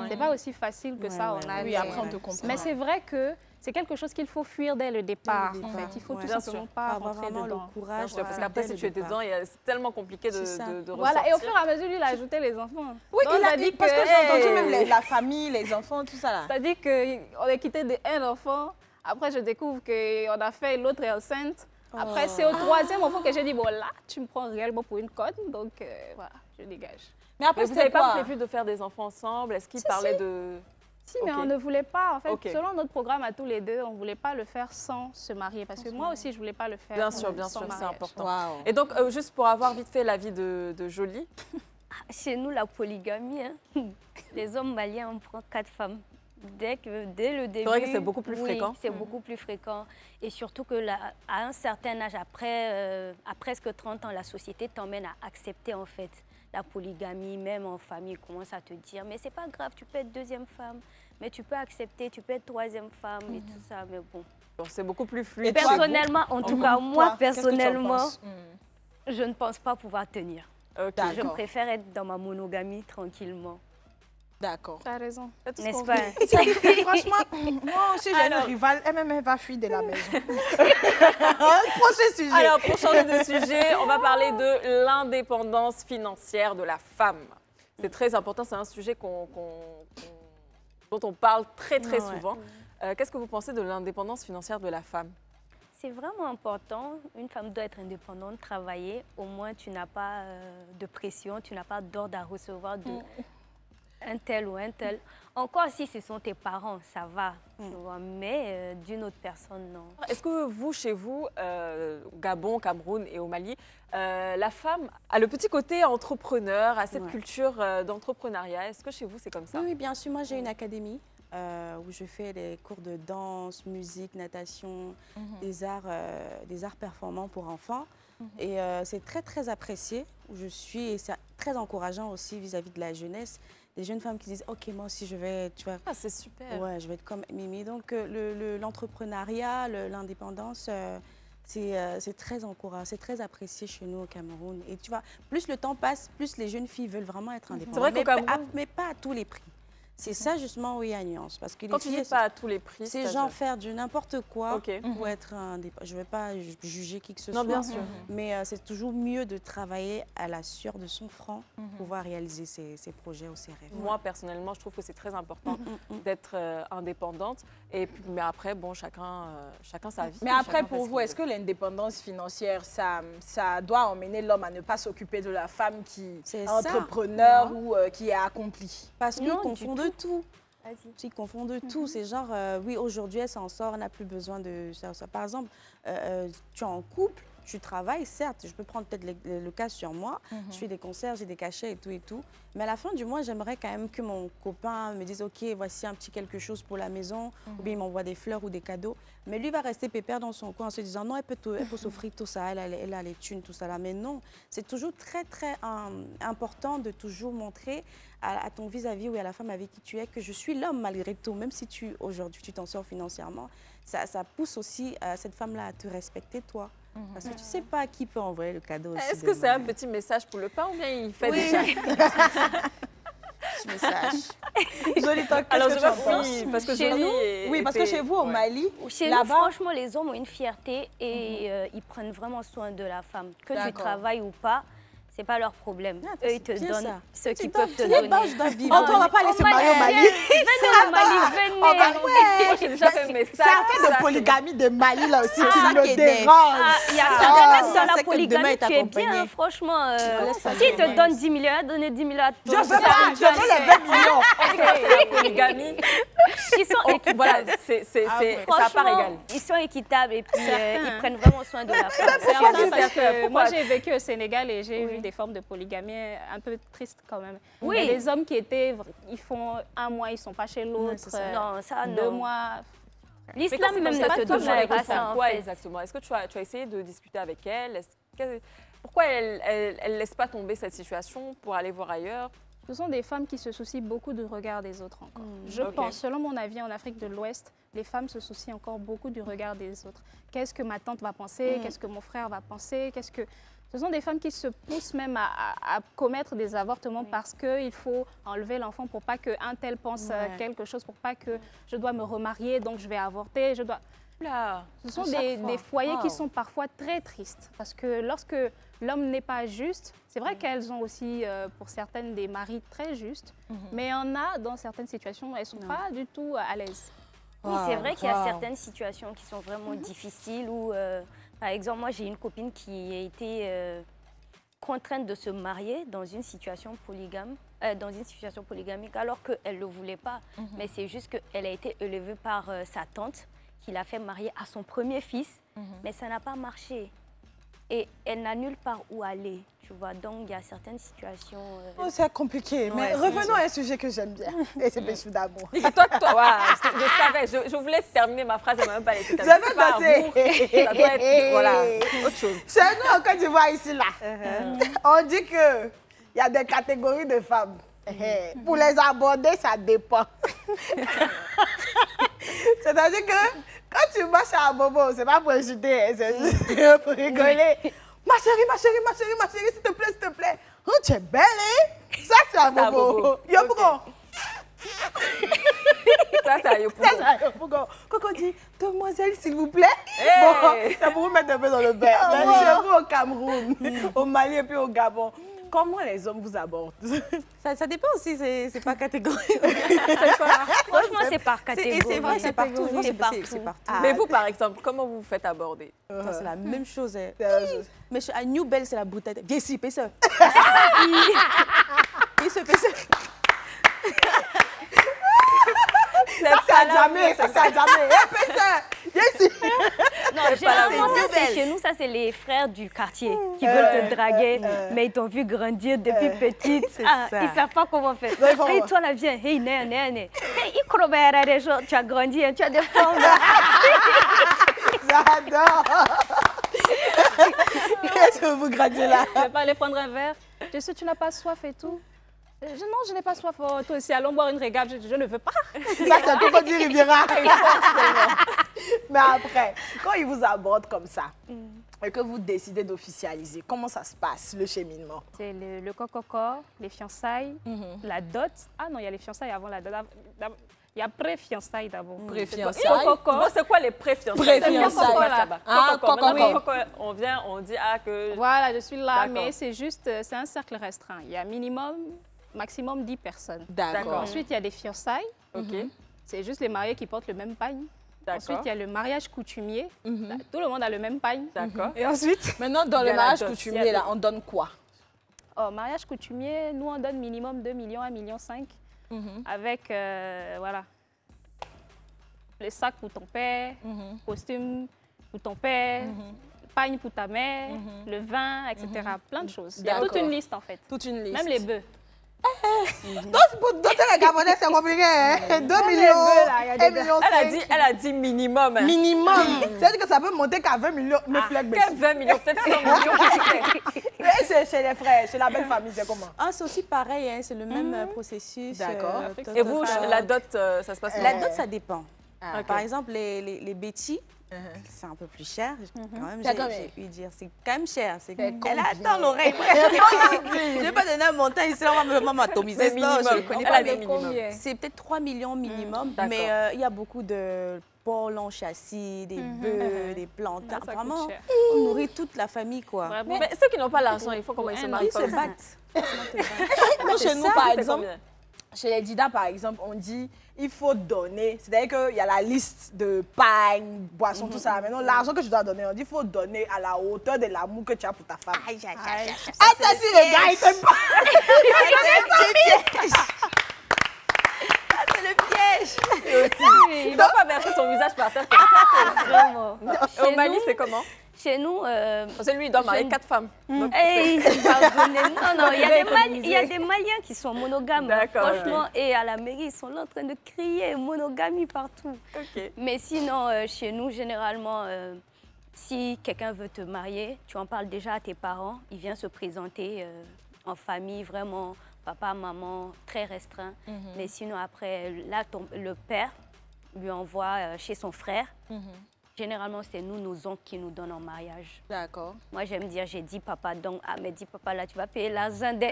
c'est pas aussi facile que ça. Ouais, On a oui, les- après on te comprend. Mais c'est vrai que c'est quelque chose qu'il faut fuir dès le départ. Dès le En départ. fait. Il faut Ouais. tout Bien simplement sûr. pas avoir rentrer vraiment dedans. le courage. Parce qu'après, si tu étais dedans, c'est tellement compliqué de Voilà, et au ressortir. fur et à mesure, lui, il a ajouté les enfants. Oui, Donc, il a ça dit dit parce que j'ai hey, entendu même la famille, les enfants, tout ça là. C'est-à-dire qu'on est quitté de un enfant. Après, je découvre qu'on a fait l'autre est enceinte. Après, c'est au troisième enfant que j'ai dit, bon, là, tu me prends réellement pour une conne. Donc, voilà, je dégage. Mais après, Mais vous n'avez pas prévu de faire des enfants ensemble? Est-ce qu'il parlait de... Si, mais Ok. on ne voulait pas. En fait, Ok. selon notre programme à tous les deux, on ne voulait pas le faire sans se marier. Parce que moi aussi, je ne voulais pas le faire Bien sans sûr, c'est mariage. important. Waouh. Et donc, juste pour avoir vite fait la vie de Jolie, Chez nous, la polygamie, hein, les hommes maliens, on prend 4 femmes. Dès le début. c'est vrai que c'est beaucoup plus oui, fréquent. c'est beaucoup plus fréquent. Et surtout que à un certain âge, après à presque 30 ans, la société t'emmène à accepter en fait la polygamie, même en famille, commence à te dire, mais c'est pas grave, tu peux être deuxième femme, mais tu peux accepter, tu peux être troisième femme et tout ça, mais bon. donc c'est beaucoup plus fluide. toi, Personnellement, en tout cas, moi, Toi, qu'est-ce que tu en personnellement, penses? je ne pense pas pouvoir tenir. Ok. D'accord. Je préfère être dans ma monogamie tranquillement. D'accord. Tu as raison. C'est tout ce N'est-ce qu'on pas? veut. Franchement, moi aussi j'ai une Alors- rivale, elle-même va fuir de la maison. Prochain sujet. Alors, pour changer de sujet, on va parler de l'indépendance financière de la femme. C'est très important, c'est un sujet dont on parle très Ouais. souvent. Qu'est-ce que vous pensez de l'indépendance financière de la femme? C'est vraiment important. Une femme doit être indépendante, travailler. Au moins, tu n'as pas de pression, tu n'as pas d'ordre à recevoir de un tel ou un tel. Encore si ce sont tes parents, ça va. Tu vois, mais d'une autre personne, non. Est-ce que vous, chez vous, au Gabon, Cameroun et au Mali, la femme a le petit côté entrepreneur, a cette Ouais. culture d'entrepreneuriat? Est-ce que chez vous, c'est comme ça? Oui, bien sûr. Moi, j'ai une académie où je fais des cours de danse, musique, natation, des arts performants pour enfants. Et c'est très apprécié où je suis. Et c'est très encourageant aussi vis-à-vis de la jeunesse. Des jeunes femmes qui disent « Ok, moi aussi, je vais… » tu vois, Ah, c'est super. ouais, je vais être comme Mimi. Donc, l'entrepreneuriat, l'indépendance, c'est très encourageant, c'est très apprécié chez nous au Cameroun. Et tu vois, plus le temps passe, plus les jeunes filles veulent vraiment être indépendantes. vrai qu'au Cameroun- Mais pas à tous les prix. C'est ça justement où il y a nuance. Parce que Quand les tu filles, dis pas à tous les prix, c'est c'est-à-dire? genre faire du n'importe quoi Ok. pour être indépendant. Je ne vais pas juger qui que ce Non, soit. bien sûr. Mais c'est toujours mieux de travailler à la sueur de son franc pour pouvoir réaliser ses projets ou ses rêves. Moi, personnellement, je trouve que c'est très important d'être indépendante. Mais après, bon, chacun sa vie. Mais après, chacun pour fait ce vous, qu'il est-ce que l'indépendance financière, ça doit emmener l'homme à ne pas s'occuper de la femme qui C'est est ça. entrepreneur ou qui est accomplie? Parce qu'ils Non, du confondent tout. Vas-y. Ils confondent tout. C'est genre, oui, aujourd'hui, elle s'en sort, elle n'a plus besoin de ça. Par exemple, tu es en couple, tu travailles, certes, je peux prendre peut-être le cas sur moi. Je fais des concerts, j'ai des cachets et tout. Mais à la fin du mois, j'aimerais quand même que mon copain me dise, OK, voici un petit quelque chose pour la maison, ou bien il m'envoie des fleurs ou des cadeaux. Mais lui va rester pépère dans son coin en se disant, non, elle peut s'offrir tout ça, elle a les thunes, tout ça là. Mais non, c'est toujours très important de toujours montrer à ton vis-à-vis ou à la femme avec qui tu es que je suis l'homme malgré tout, même si aujourd'hui tu t'en sors financièrement. Ça pousse aussi cette femme-là à te respecter toi. Parce que tu ne sais pas à qui peut envoyer le cadeau aussi. Est-ce que c'est un petit message pour le pain ou bien il fait Oui. déjà? petit message? Jolie Talk, Alors, qu'est-ce je que tu en vois, penses? oui, parce que Chez Jolie nous, Oui, parce que chez vous, au ouais. Mali, Chez nous, là-bas, franchement, les hommes ont une fierté et ils prennent vraiment soin de la femme. Que tu D'accord. travailles ou pas, c'est pas leur problème. Ah, Eux, ils te c'est bien donnent ça. ce qu'ils dois- peuvent te les donner. bas, je dois vivre. Oh, on va pas laisser marier au Mali. Venez au Mali, venez. Oh, bah ouais. Moi, j'ai déjà fait un C'est message. affaire de polygamie de Mali, là aussi, qui ça me qui énerve. dérange. Il y a Ah, certains ça, dans la c'est que demain, polygamie, il tu es bien, t'accompagnait. franchement. laisse ça S'ils te demain. donnent 10 millions, donner 10 millions à toi. Je veux pas, je veux les 20 millions. C'est la polygamie. Ils sont équitables. Voilà, c'est à part égale. Ils sont équitables et puis ils prennent vraiment soin de la femme. C'est important c'est parce que pourquoi- moi, j'ai vécu au Sénégal et j'ai vu des formes de polygamie un peu tristes quand même. Oui. Il y a des hommes qui ils font un mois, ils ne sont pas chez l'autre. c'est ça. Non, ça, 2 non. mois. L'islam Mais même comme ne ça, te c'est toujours donne les pas raisons. ça, en Quoi fait. exactement? Est-ce que tu as essayé de discuter avec elle? Pourquoi elle ne laisse pas tomber cette situation pour aller voir ailleurs? Ce sont des femmes qui se soucient beaucoup du regard des autres encore. Je ok. pense, selon mon avis, en Afrique de l'Ouest, les femmes se soucient encore beaucoup du regard des autres. Qu'est-ce que ma tante va penser? Qu'est-ce que mon frère va penser? Ce sont des femmes qui se poussent même à commettre des avortements parce qu'il faut enlever l'enfant pour pas qu'un tel pense quelque chose, pour pas que je dois me remarier, donc je vais avorter. Là. Ce sont des foyers qui sont parfois très tristes parce que lorsque l'homme n'est pas juste, c'est vrai qu'elles ont aussi, pour certaines, des maris très justes, mais il y en a dans certaines situations, elles ne sont pas du tout à l'aise. Oui, c'est vrai qu'il y a certaines situations qui sont vraiment difficiles où, par exemple, moi j'ai une copine qui a été contrainte de se marier dans une situation polygamique alors qu'elle ne le voulait pas. Mais c'est juste qu'elle a été élevée par sa tante qui l'a fait marier à son premier fils, mais ça n'a pas marché. Et elle n'a nulle part où aller, tu vois. Donc, il y a certaines situations... Oh, c'est compliqué, mais revenons à un sujet que j'aime bien, et c'est Péchou d'amour. Et toi, je savais, je voulais terminer ma phrase, elle m'a même pas laissé terminer. J'avais dansé. Ça doit être, voilà, autre chose. Chez nous, en Côte d'Ivoire, ici, là, on dit qu'il y a des catégories de femmes. Pour les aborder, ça dépend. C'est-à-dire que quand tu marches à un bobo, c'est pas pour insulter, c'est juste pour rigoler. Ma chérie, s'il te plaît. Oh, tu es belle, hein? Ça, c'est un bobo. Yopougon. Ça, c'est un Yopougon. Coco dit, demoiselle, s'il vous plaît. Hey. Bon, c'est pour vous mettre un peu dans le bain. Mais chez vous, au Cameroun, au Mali et puis au Gabon, comment les hommes vous abordent? Ça dépend aussi, c'est pas catégorique. Franchement, c'est par catégorie. C'est vrai, c'est partout. C'est partout. C'est partout. Mais vous, par exemple, comment vous vous faites aborder? Ça, c'est la même chose. Hein. C'est la même chose. Mais à New Belle, c'est la bouteille. Viens ici, paie ça. Paie ça. Ça, c'est à jamais. Fais ça. Viens ici. Non, généralement, ça, c'est chez nous, ça, c'est les frères du quartier qui veulent te draguer, mais ils t'ont vu grandir depuis petite. ça. Ils savent pas comment faire. Non, ils font Hey, quoi? toi, là, viens. Hey, né. Hey, des gens, tu as grandi, hein, tu as des formes. J'adore. Qu'est-ce que vous gratez là? Je vais pas aller prendre un verre. Je sais, tu n'as pas soif et tout. Non, je n'ai pas soif. Oh, toi aussi, allons boire une régate. Je ne veux pas. Ça, c'est tout dit Riviera. Mais après, quand ils vous abordent comme ça, et que vous décidez d'officialiser, comment ça se passe, le cheminement? C'est le coco, les fiançailles, la dot. Ah non, il y a les fiançailles avant la dot. Il y a pré-fiançailles d'abord. Pré-fiançailles. Bon, c'est quoi les pré-fiançailles? Pré-fiançailles. Ah, Coco. On vient, on dit que... Voilà, je suis là, D'accord. mais c'est juste, c'est un cercle restreint. Il y a maximum 10 personnes. D'accord. Ensuite, il y a des fiançailles. Ok, C'est juste les mariés qui portent le même pagne. Ensuite, d'accord, il y a le mariage coutumier. Là, tout le monde a le même pagne. d'accord. Et ensuite, Maintenant, dans Il y le a la mariage dot. coutumier, là, on donne quoi? au mariage coutumier, nous, on donne minimum 2 millions, 1,5 million avec, voilà, les sacs pour ton père, costume pour ton père, pagne pour ta mère, le vin, etc. Plein de choses. Il y a toute D'accord. une liste, en fait. Toute une liste. Même les bœufs. Donc, pour doter les Gabonais, c'est compliqué. Hein? 2 millions, bœufs, là, il y a des 1 million. Elle a dit minimum. Hein. Minimum. C'est-à-dire que ça peut monter qu'à 20 millions. Mais flex, Quel 20 millions, peut-être 100 millions. c'est chez les frères, chez la belle famille, c'est comment? Ah, c'est aussi pareil, hein, c'est le même processus. D'accord. Et vous, la dot, ça se passe La comment? dot, ça dépend. Ah, Par exemple, les Betty, c'est un peu plus cher. Quand même, C'est combien? j'ai pu dire, c'est quand même cher. C'est Elle combien? attend l'oreille. Je ne vais pas donner un montant ici, on va m'atomiser. Mais Non, je ne minimum. connais Elle pas. a dit Mais minimum. Combien? c'est peut-être 3 millions minimum, D'accord. mais il y a beaucoup de porcs en châssis, des bœufs, des plantains. Ça coûte Vraiment, cher. on nourrit toute la famille, quoi. Vraiment. Mais ceux qui n'ont pas l'argent, il faut comment ils se marient Ils se comme ça. battent. Nous, chez nous, ça, par C'est exemple, combien? chez les Dida, par exemple, on dit il faut donner. C'est-à-dire qu'il y a la liste de pain, boissons, tout ça. Maintenant, l'argent que je dois donner, on dit il faut donner à la hauteur de l'amour que tu as pour ta femme. Aïe, aïe, aïe, aïe. Attends, si les gars, ils t'aiment pas. C'est le piège. Il ne doit pas verser son visage par terre comme ça. Vraiment. Au Mali, c'est comment? Chez nous, Parce que lui, il doit marier 4 femmes. Donc, hey, pardonnez. Non, il y a économiser. il y a des Maliens qui sont monogames. D'accord, Franchement, et à la mairie, ils sont là en train de crier monogamie partout. ok. Mais sinon, chez nous, généralement, si quelqu'un veut te marier, tu en parles déjà à tes parents. Il vient se présenter en famille, vraiment papa, maman, très restreint. Mais sinon, après, là, le père lui envoie chez son frère. Généralement, c'est nous, nos oncles, qui nous donnent en mariage. D'accord. Moi, j'aime dire, j'ai dit papa, donc, ah, mais dis papa, là, tu vas payer l'argent des...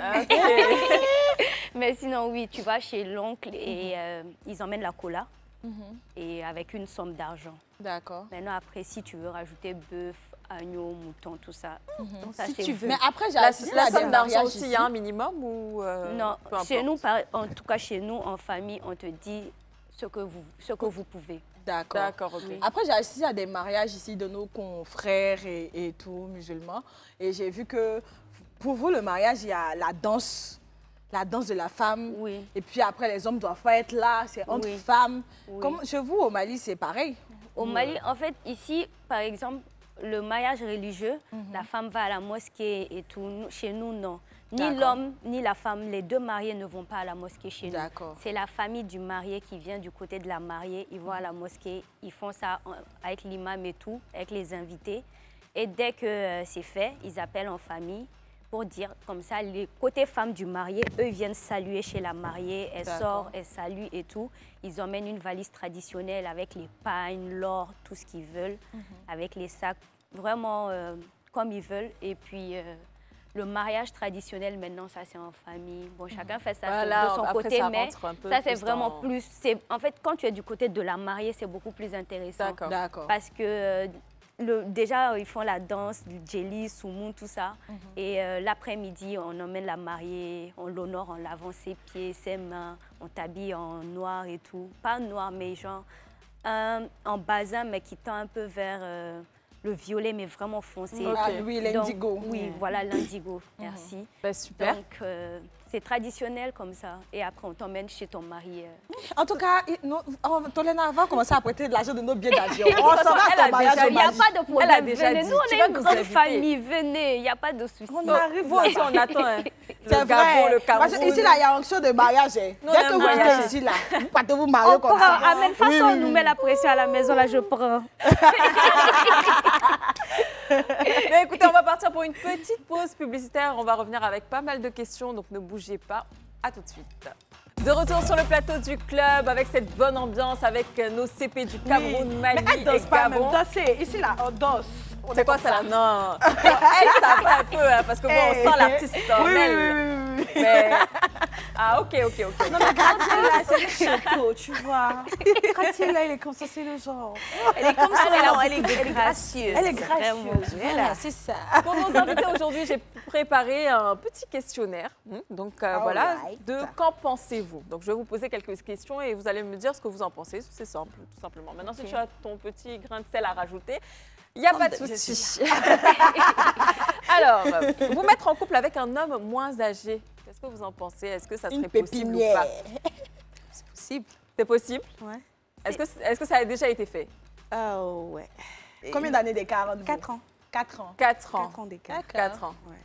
Mais sinon, oui, tu vas chez l'oncle et ils emmènent la cola. Et avec une somme d'argent. D'accord. Maintenant, après, si tu veux rajouter bœuf, agneau, mouton, tout ça. Donc, ça Si c'est tu vous. veux. Mais après, j'ai assisté La à des somme d'argent mariages aussi, il ici. y a un minimum ou Non, peu importe. chez nous, en tout cas chez nous, en famille, on te dit ce que vous pouvez. D'accord. D'accord, ok. Oui. Après, j'ai assisté à des mariages ici de nos confrères et tout, musulmans. Et j'ai vu que pour vous, le mariage, il y a la danse de la femme. Oui. Et puis après, les hommes ne doivent pas être là, c'est entre Oui. femmes. Oui. Comme chez vous, au Mali, c'est pareil. Au Mali, en fait, ici, par exemple, le mariage religieux, la femme va à la mosquée et tout. Chez nous, non. Ni D'accord. l'homme, ni la femme, les deux mariés ne vont pas à la mosquée chez nous. D'accord. C'est la famille du marié qui vient du côté de la mariée. Ils vont à la mosquée, ils font ça avec l'imam et tout, avec les invités. Et dès que c'est fait, ils appellent en famille pour dire comme ça, les côtés femmes du marié, eux viennent saluer chez la mariée, elle sort, elle salue et tout. Ils emmènent une valise traditionnelle avec les pagnes, l'or, tout ce qu'ils veulent, avec les sacs, vraiment comme ils veulent. Et puis le mariage traditionnel maintenant, ça c'est en famille. Bon, chacun fait ça Voilà, de son après, côté, ça mais rentre un peu ça c'est plus vraiment dans- plus. En fait, quand tu es du côté de la mariée, c'est beaucoup plus intéressant. D'accord. D'accord. Parce que déjà, ils font la danse, du djeli, soumoun, tout ça. Et l'après-midi, on emmène la mariée, on l'honore en lavant ses pieds, ses mains, on t'habille en noir et tout. Pas noir, mais genre en basin, mais qui tend un peu vers le violet, mais vraiment foncé. Ok. Ah, oui, l'indigo. Donc, oui, voilà, l'indigo. Merci. Bah, super. Donc, c'est traditionnel comme ça. Et après, on t'emmène chez ton mari. En tout cas, Tolena va commencer à prêter de l'argent de nos billets d'avion. On façon, s'en va elle à a ton mariage déjà- au Il n'y a Mali. pas de problème. Elle a déjà venez. dit, Nous, on tu est vas une nous grande inviter. famille. Venez, il n'y a pas de souci. On arrive Vous aussi, on attend hein, C'est le Gabon, le Parce Cameroun. qu'ici, là, il y a onction de mariage. Hein. Nous, on Dès aime que vous voyager. êtes ici, là, vous partez vous marier On comme prend, ça. à même façon, Oui, on oui, nous oui. met la pression à la maison, là, je prends. Mais écoutez, on va partir pour une petite pause publicitaire. On va revenir avec pas mal de questions, donc ne bougez pas. À tout de suite. De retour sur le plateau du club avec cette bonne ambiance avec nos CP du Cameroun, Mali Mais elle et danse pas même. Gabon. Danser. Ici, là, on danse. On C'est est quoi comme ça là? Non. Elle, ça va un peu, hein, parce que bon, on sent l'artiste en Oui, elle. oui, oui, oui. Mais... Ah, ok. Non, mais Gratier, là, c'est le château, tu vois. Gratier, là, il est comme ça, c'est le genre. Elle est comme ça, elle est gracieuse. Elle est Vraiment. gracieuse. Voilà, c'est ça. Pour nos invités aujourd'hui, j'ai préparé un petit questionnaire. Donc voilà, Alright. de qu'en pensez-vous? Donc je vais vous poser quelques questions et vous allez me dire ce que vous en pensez. C'est simple, tout simplement. Maintenant, si tu as ton petit grain de sel à rajouter, il n'y a pas de souci. Alors, vous mettre en couple avec un homme moins âgé, qu'est-ce que vous en pensez? Est-ce que ça serait Une possible ou pépinière. pas? C'est possible. C'est possible? Ouais. Est-ce que ça a déjà été fait? Oh, ouais. Combien d'années d'écart entre vous? 4 ans. 4 ans. 4 ans. 4 ans d'écart. D'accord. 4 ans. Ouais.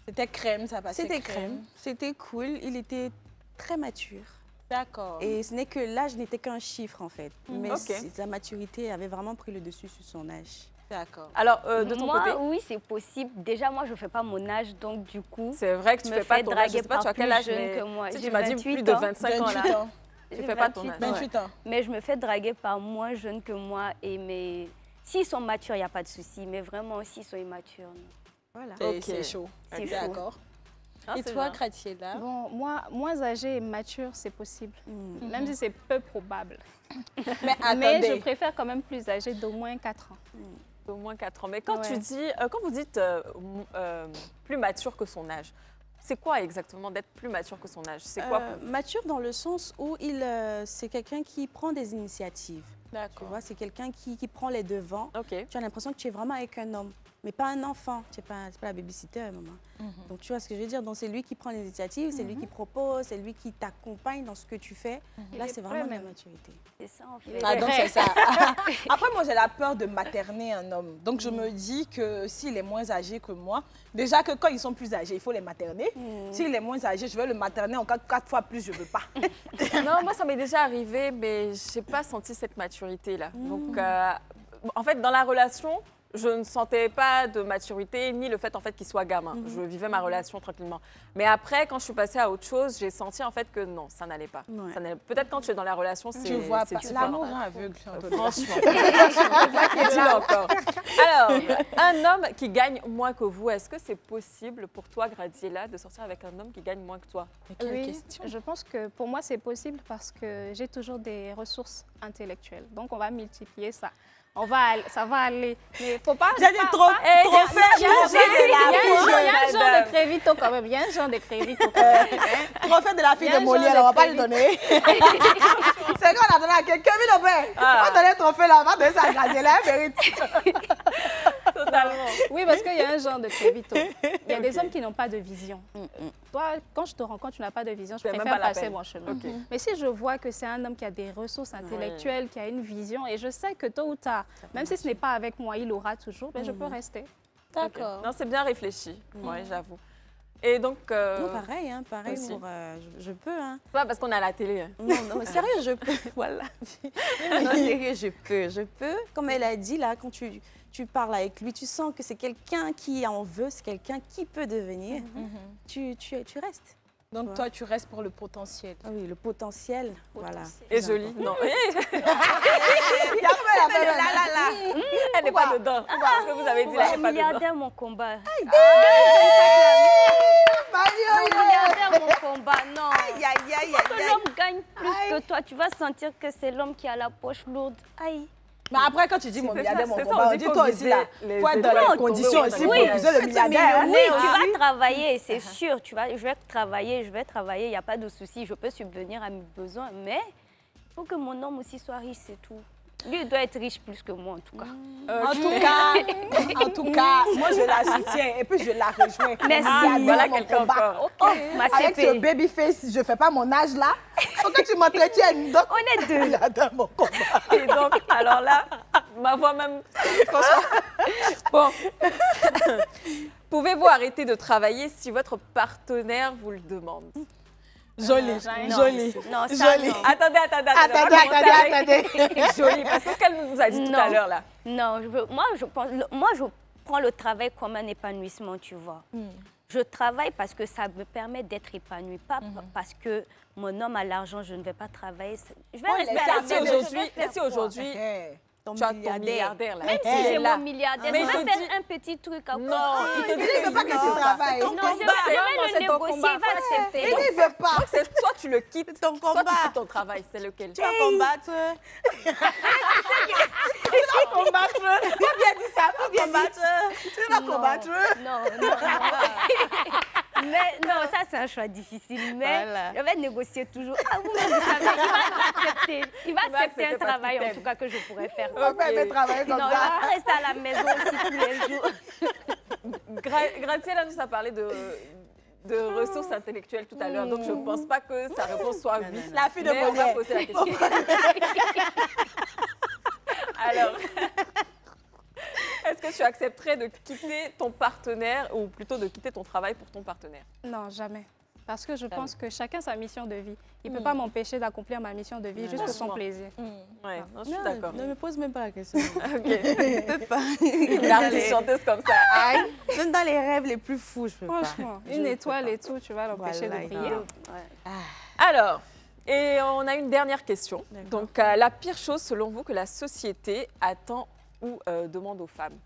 C'était crème, ça passait C'était crème. C'était cool. Il était très mature. D'accord. Et ce n'est que l'âge n'était qu'un chiffre en fait. Mais Ok. sa maturité avait vraiment pris le dessus sur son âge. D'accord. Alors, de ton Moi, côté, oui, c'est possible. Déjà, moi, je ne fais pas mon âge, donc du coup, c'est vrai que tu je ne me fais pas fais ton âge. Je draguer sais pas, tu par as quel plus âge, jeune mais que moi. tu sais, J'ai tu m'as dit 28 plus de ans. 25 ans là. 28 ans. Tu J'ai fais pas ton 28 âge. ans. 28 ans. Mais je me fais draguer par moins jeunes que moi. Mais s'ils sont matures, il n'y a pas de souci. Mais vraiment, s'ils sont immatures, non. Voilà. C'est Ok. c'est chaud. C'est chaud. D'accord. Ah, Et c'est toi, bien. Gratiela? Bon, moi, moins âgé et mature, c'est possible. Même si c'est peu probable. Mais Mais attendez. je préfère quand même plus âgé d'au moins 4 ans. Au moins 4 ans. Mais quand Ouais. quand vous dites plus mature que son âge, c'est quoi exactement d'être plus mature que son âge? C'est quoi Mature dans le sens où c'est quelqu'un qui prend des initiatives. Tu D'accord. vois, c'est quelqu'un qui prend les devants. Ok. Tu as l'impression que tu es vraiment avec un homme, mais pas un enfant. Tu n'es pas la babysitter, maman. Donc, tu vois ce que je veux dire? Donc, c'est lui qui prend les initiatives, c'est lui qui propose, c'est lui qui t'accompagne dans ce que tu fais. Là, c'est vraiment de la maturité. C'est ça, en fait. Ah, donc c'est ça. Après, moi, j'ai la peur de materner un homme. Donc, je me dis que s'il est moins âgé que moi, déjà que quand ils sont plus âgés, il faut les materner. S'il est moins âgé, je veux le materner encore 4 fois plus, je ne veux pas. Non, moi, ça m'est déjà arrivé, mais je n'ai pas senti cette maturité-là. Donc, en fait, dans la relation, je ne sentais pas de maturité, ni le fait en fait qu'il soit gamin. Je vivais ma relation tranquillement. Mais après, quand je suis passée à autre chose, j'ai senti en fait que non, ça n'allait pas. Ouais. Peut-être quand tu es dans la relation, c'est Tu vois pas. différent. L'amour rend aveugle. Franchement. Dis-le encore. Alors, un homme qui gagne moins que vous, est-ce que c'est possible pour toi, Graziella, de sortir avec un homme qui gagne moins que toi? Oui, je pense que pour moi, c'est possible parce que j'ai toujours des ressources intellectuelles. Donc, on va multiplier ça. Ça va aller. Mais faut pas... J'ai dit trop faire. Il y a un genre de crévito quand même. Il y a un genre de crévito quand même. Trophée de la fille Il y a de un Molière, genre on va de pas lui donner. C'est qu'on a donné à quelqu'un. Kevin Aubin, on va donner le trophée là, on va donner ça à Graziella, elle mérite. Totalement. Oui, parce qu'il y a un genre de crévito. Il y a des hommes qui n'ont pas de vision. Toi, quand je te rencontre, tu n'as pas de vision, je C'est même préfère pas la passer peine. mon chemin. Ok. Mais si je vois que c'est un homme qui a des ressources intellectuelles, qui a une vision, et je sais que tôt ou tard, même si ce n'est pas avec moi, il aura toujours, ben je peux rester. D'accord. Non, c'est bien réfléchi. Oui, j'avoue. Et donc, Non, pareil, hein, pareil aussi. pour, je peux. Hein. pas parce qu'on est à la télé. Hein. Non, mais sérieux, je peux. Voilà. Non, sérieux, je peux. Comme elle a dit, là, quand tu parles avec lui, tu sens que c'est quelqu'un qui en veut, c'est quelqu'un qui peut devenir. Tu restes. Donc toi, tu restes pour le potentiel. Ah oui, le potentiel, voilà. Et jolie. Non. Elle n'est pas dedans. Parce que vous avez dit là, elle n'est pas dedans. Milliardaire, mon combat. Mario, Milliardaire, mon combat, non. Aïe, aïe, aïe, Quand l'homme gagne plus que toi, tu vas sentir que c'est l'homme qui a la poche lourde. Aïe. Mais après, quand tu dis mon C'est milliardaire, ça, mon c'est ça, combat, on on dit dit faut toi aussi viser là. les Faut être dans étoiles, les conditions tomber aussi dans pour les épouser le nuages. milliardaire. hein. Oui, tu vas travailler, c'est sûr. Je vais travailler, il n'y a pas de souci. Je peux subvenir à mes besoins, mais il faut que mon homme aussi soit riche, c'est tout. Lui, il doit être riche plus que moi, en tout cas. En tout cas, moi je la soutiens et puis je la rejoins. Merci. Voilà mon quelqu'un combat. encore. Oh, ma Avec CP. ce baby face, je fais pas mon âge là. Faut que tu m'entretiennes. Donc, On est deux. j'adore mon combat. Et donc, alors là, ma voix même... Franchement. Bon. Pouvez-vous arrêter de travailler si votre partenaire vous le demande? Joli, Non, joli, non, ça, joli. non. Attendez. Attendez. Jolie, parce que ce qu'elle nous a dit tout Non. à l'heure là. Non, moi, je prends le travail comme un épanouissement, tu vois. Je travaille parce que ça me permet d'être épanouie, pas parce que mon homme a l'argent, je ne vais pas travailler. Je vais rester à la maison, je vais faire Si quoi? aujourd'hui, Ton tu as ton milliardaire là. Même si il est j'ai là. mon milliardaire, Mais je il vais te faire dit- un petit truc à côté. Non, il te dit Il veut pas que tu travailles. Non, je vais le c'est ton négocier, combat. il va accepter. Il ne veut pas. Donc, c'est soit tu le quittes, Ton soit tu combat. quittes ton travail. C'est lequel? Tu vas combattre. Combattre. Faut bien dire ça, faut bien dire. Tu vas Non, combattre. non. Mais non, ça c'est un choix difficile. Mais Voilà. je vais négocier toujours. Ah, vous-même, vous savez, il va accepter un accepter parce travail qu'il en t'aime. tout cas que je pourrais faire. On peut travailler comme Non, il ça. va rester à la maison aussi tous les jours. Graziella nous a parlé de ressources intellectuelles tout à l'heure, donc je ne pense pas que sa réponse soit oui. La fille de Mais on va Molière. poser la question. Alors, est-ce que tu accepterais de quitter ton partenaire ou plutôt de quitter ton travail pour ton partenaire? Non, jamais. Parce que je pense que chacun a sa mission de vie. Il ne peut pas m'empêcher d'accomplir ma mission de vie juste pour son Franchement. plaisir. Ouais, non, je suis Non, d'accord. ne me pose même pas la question. Ok. Je peux pas. Une artiste chanteuse comme ça. Aïe. Même dans les rêves les plus fous, je peux pas. Franchement, Je une ne peux étoile pas. et tout, tu vas l'empêcher Voilà, de briller. non. Alors, et on a une dernière question. Donc, la pire chose selon vous que la société attend ou demande aux femmes?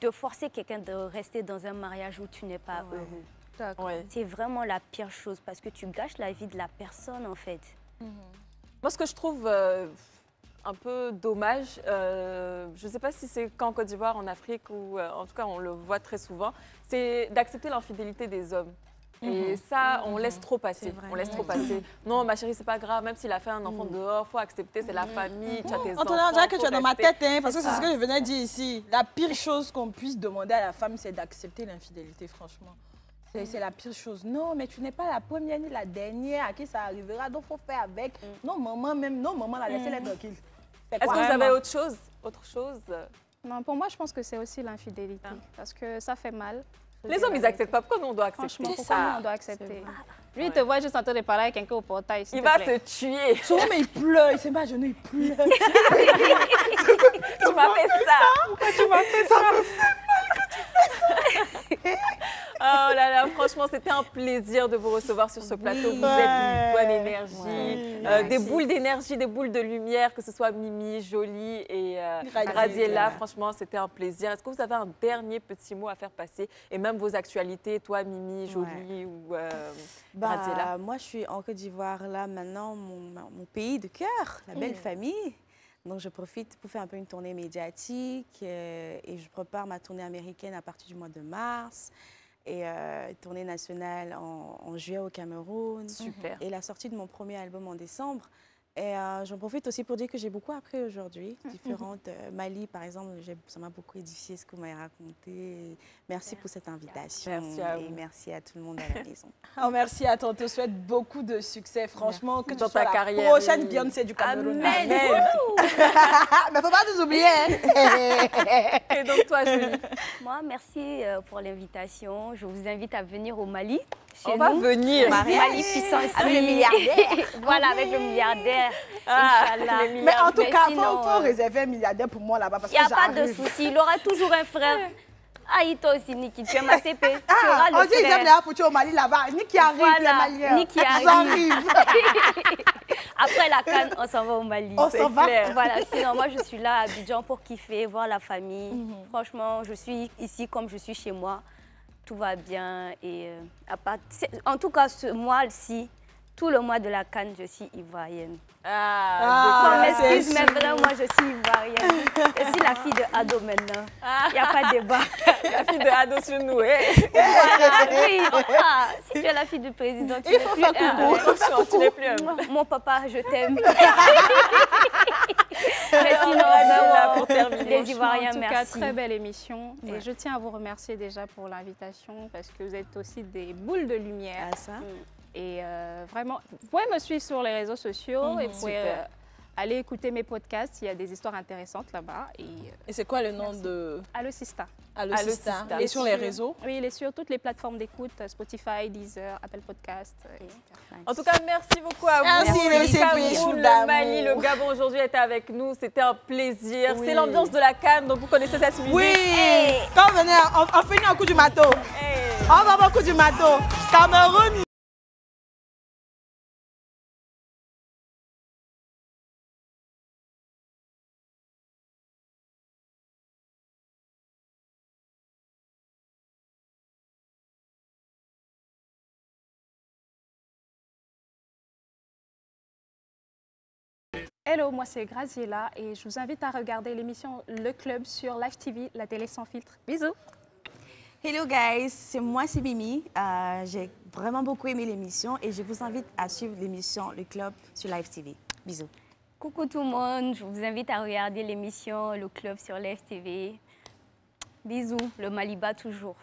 De forcer quelqu'un de rester dans un mariage où tu n'es pas heureux. Ouais. C'est vraiment la pire chose parce que tu gâches la vie de la personne en fait. Moi, ce que je trouve un peu dommage, je ne sais pas si c'est qu'en Côte d'Ivoire, en Afrique, ou en tout cas, on le voit très souvent, c'est d'accepter l'infidélité des hommes. Et ça, on laisse trop passer. vrai. On laisse trop passer. Non, ma chérie, c'est pas grave. Même s'il a fait un enfant dehors, faut accepter. C'est la famille. Tu as tes Antonin, on enfants. dirait que tu faut es dans ma rester. tête, hein, parce que c'est ce que je venais de dire ici. La pire chose qu'on puisse demander à la femme, c'est d'accepter l'infidélité, franchement. C'est la pire chose. Non, mais tu n'es pas la première ni la dernière à qui ça arrivera, donc il faut faire avec. Non, maman, la laissez-les tranquille. Est-ce que vous avez autre chose? Non, pour moi, je pense que c'est aussi l'infidélité. Parce que ça fait mal. Les hommes, ils n'acceptent pas. Pourquoi nous, on doit accepter? Franchement, pourquoi nous, on doit accepter? Lui, il te voit juste en train de parler avec quelqu'un au portail. s'il Il te va plaît. se tuer. Souvent, mais il pleure, il s'est mis à genoux, il pleure. Tu tu m'as fait ça? Pourquoi tu m'as fait ça? Oh là là, franchement, c'était un plaisir de vous recevoir sur ce plateau. Vous êtes une bonne énergie, des boules d'énergie, des boules de lumière, que ce soit Mimi, Jolie et Graziella. Franchement, c'était un plaisir. Est-ce que vous avez un dernier petit mot à faire passer? Et même vos actualités, toi, Mimi, Jolie ou Graziella? Moi, je suis en Côte d'Ivoire, là, maintenant, mon pays de cœur, la belle famille. Donc, je profite pour faire un peu une tournée médiatique et je prépare ma tournée américaine à partir du mois de mars et tournée nationale en juillet au Cameroun. Super. Et la sortie de mon premier album en décembre. Et j'en profite aussi pour dire que j'ai beaucoup appris aujourd'hui. Différentes Mali, par exemple, ça m'a beaucoup édifié ce que vous m'avez raconté. Merci pour cette invitation. Merci à vous. Et merci à tout le monde à la maison. Oh, merci à toi. On te souhaite beaucoup de succès. Franchement, que tu Dans sois ta la carrière, prochaine oui. Beyoncé du Cameroun. Amen. Mais faut pas nous oublier. Hein. Et donc, toi, Jolie? Moi, merci pour l'invitation. Je vous invite à venir au Mali. Chez On va nous. venir. Mali puissance. Avec le milliardaire. Voilà, avec le milliardaire. Ah, Inch'Allah. les Mais en tout cas, il sinon, faut réserver un milliardaire pour moi là-bas. parce Il n'y a que pas de j'arrive. souci. Il aura toujours un frère. Ah, toi aussi, Niki, tu es ma CP. Tu Ah, auras on le dit qu'ils aiment frère. les Apoutis au Mali là-bas. Ni qui arrive, Voilà, les Maliens. ni qui Ils arrive. arrivent. Après la Cannes, on s'en va au Mali. On s'en va. clair. Voilà, sinon moi je suis là à Abidjan pour kiffer, voir la famille. Franchement, je suis ici comme je suis chez moi. Tout va bien. Et en tout cas, ce mois-ci, tout le mois de la Cannes, je suis ivoirienne. Ah, On c'est m'excuse, mais vraiment, moi je suis ivoirienne. Je suis la fille de Ado maintenant. Il n'y a pas de débat. La fille de Ado sur nous, hein? Voilà, oui. Si tu es la fille du président, tu Il n'es faut plus faire un. coucou. Attention, tu n'es plus un. Mon papa, je t'aime. Mais Mais sinon, là pour vraiment, terminer. les Ivoiriens, En tout cas, merci. très belle émission. Et je tiens à vous remercier déjà pour l'invitation parce que vous êtes aussi des boules de lumière. À ça. Et vraiment, vous pouvez me suivre sur les réseaux sociaux et vous pouvez Super. aller écouter mes podcasts. Il y a des histoires intéressantes là-bas. Et c'est quoi le nom de Allo Sista. Allo Allo Sista? Sista. Et sur les réseaux? Oui, il est sur toutes les plateformes d'écoute, Spotify, Deezer, Apple Podcast, etc. En tout cas, merci beaucoup à vous. Merci, Le merci, Cameroun, oui, le Mali, le Gabon aujourd'hui était avec nous. C'était un plaisir. C'est l'ambiance de la Cannes, donc vous connaissez cette musique. Oui. Quand on venait, on finit un coup du matos. Hey. On va voir un coup du matos. Cameroun. Hello, moi c'est Graziella et je vous invite à regarder l'émission Le Club sur Live TV, la télé sans filtre. Bisous. Hello guys, c'est moi, c'est Mimi. J'ai vraiment beaucoup aimé l'émission et je vous invite à suivre l'émission Le Club sur Live TV. Bisous. Coucou tout le monde, je vous invite à regarder l'émission Le Club sur Live TV. Bisous, le Maliba toujours.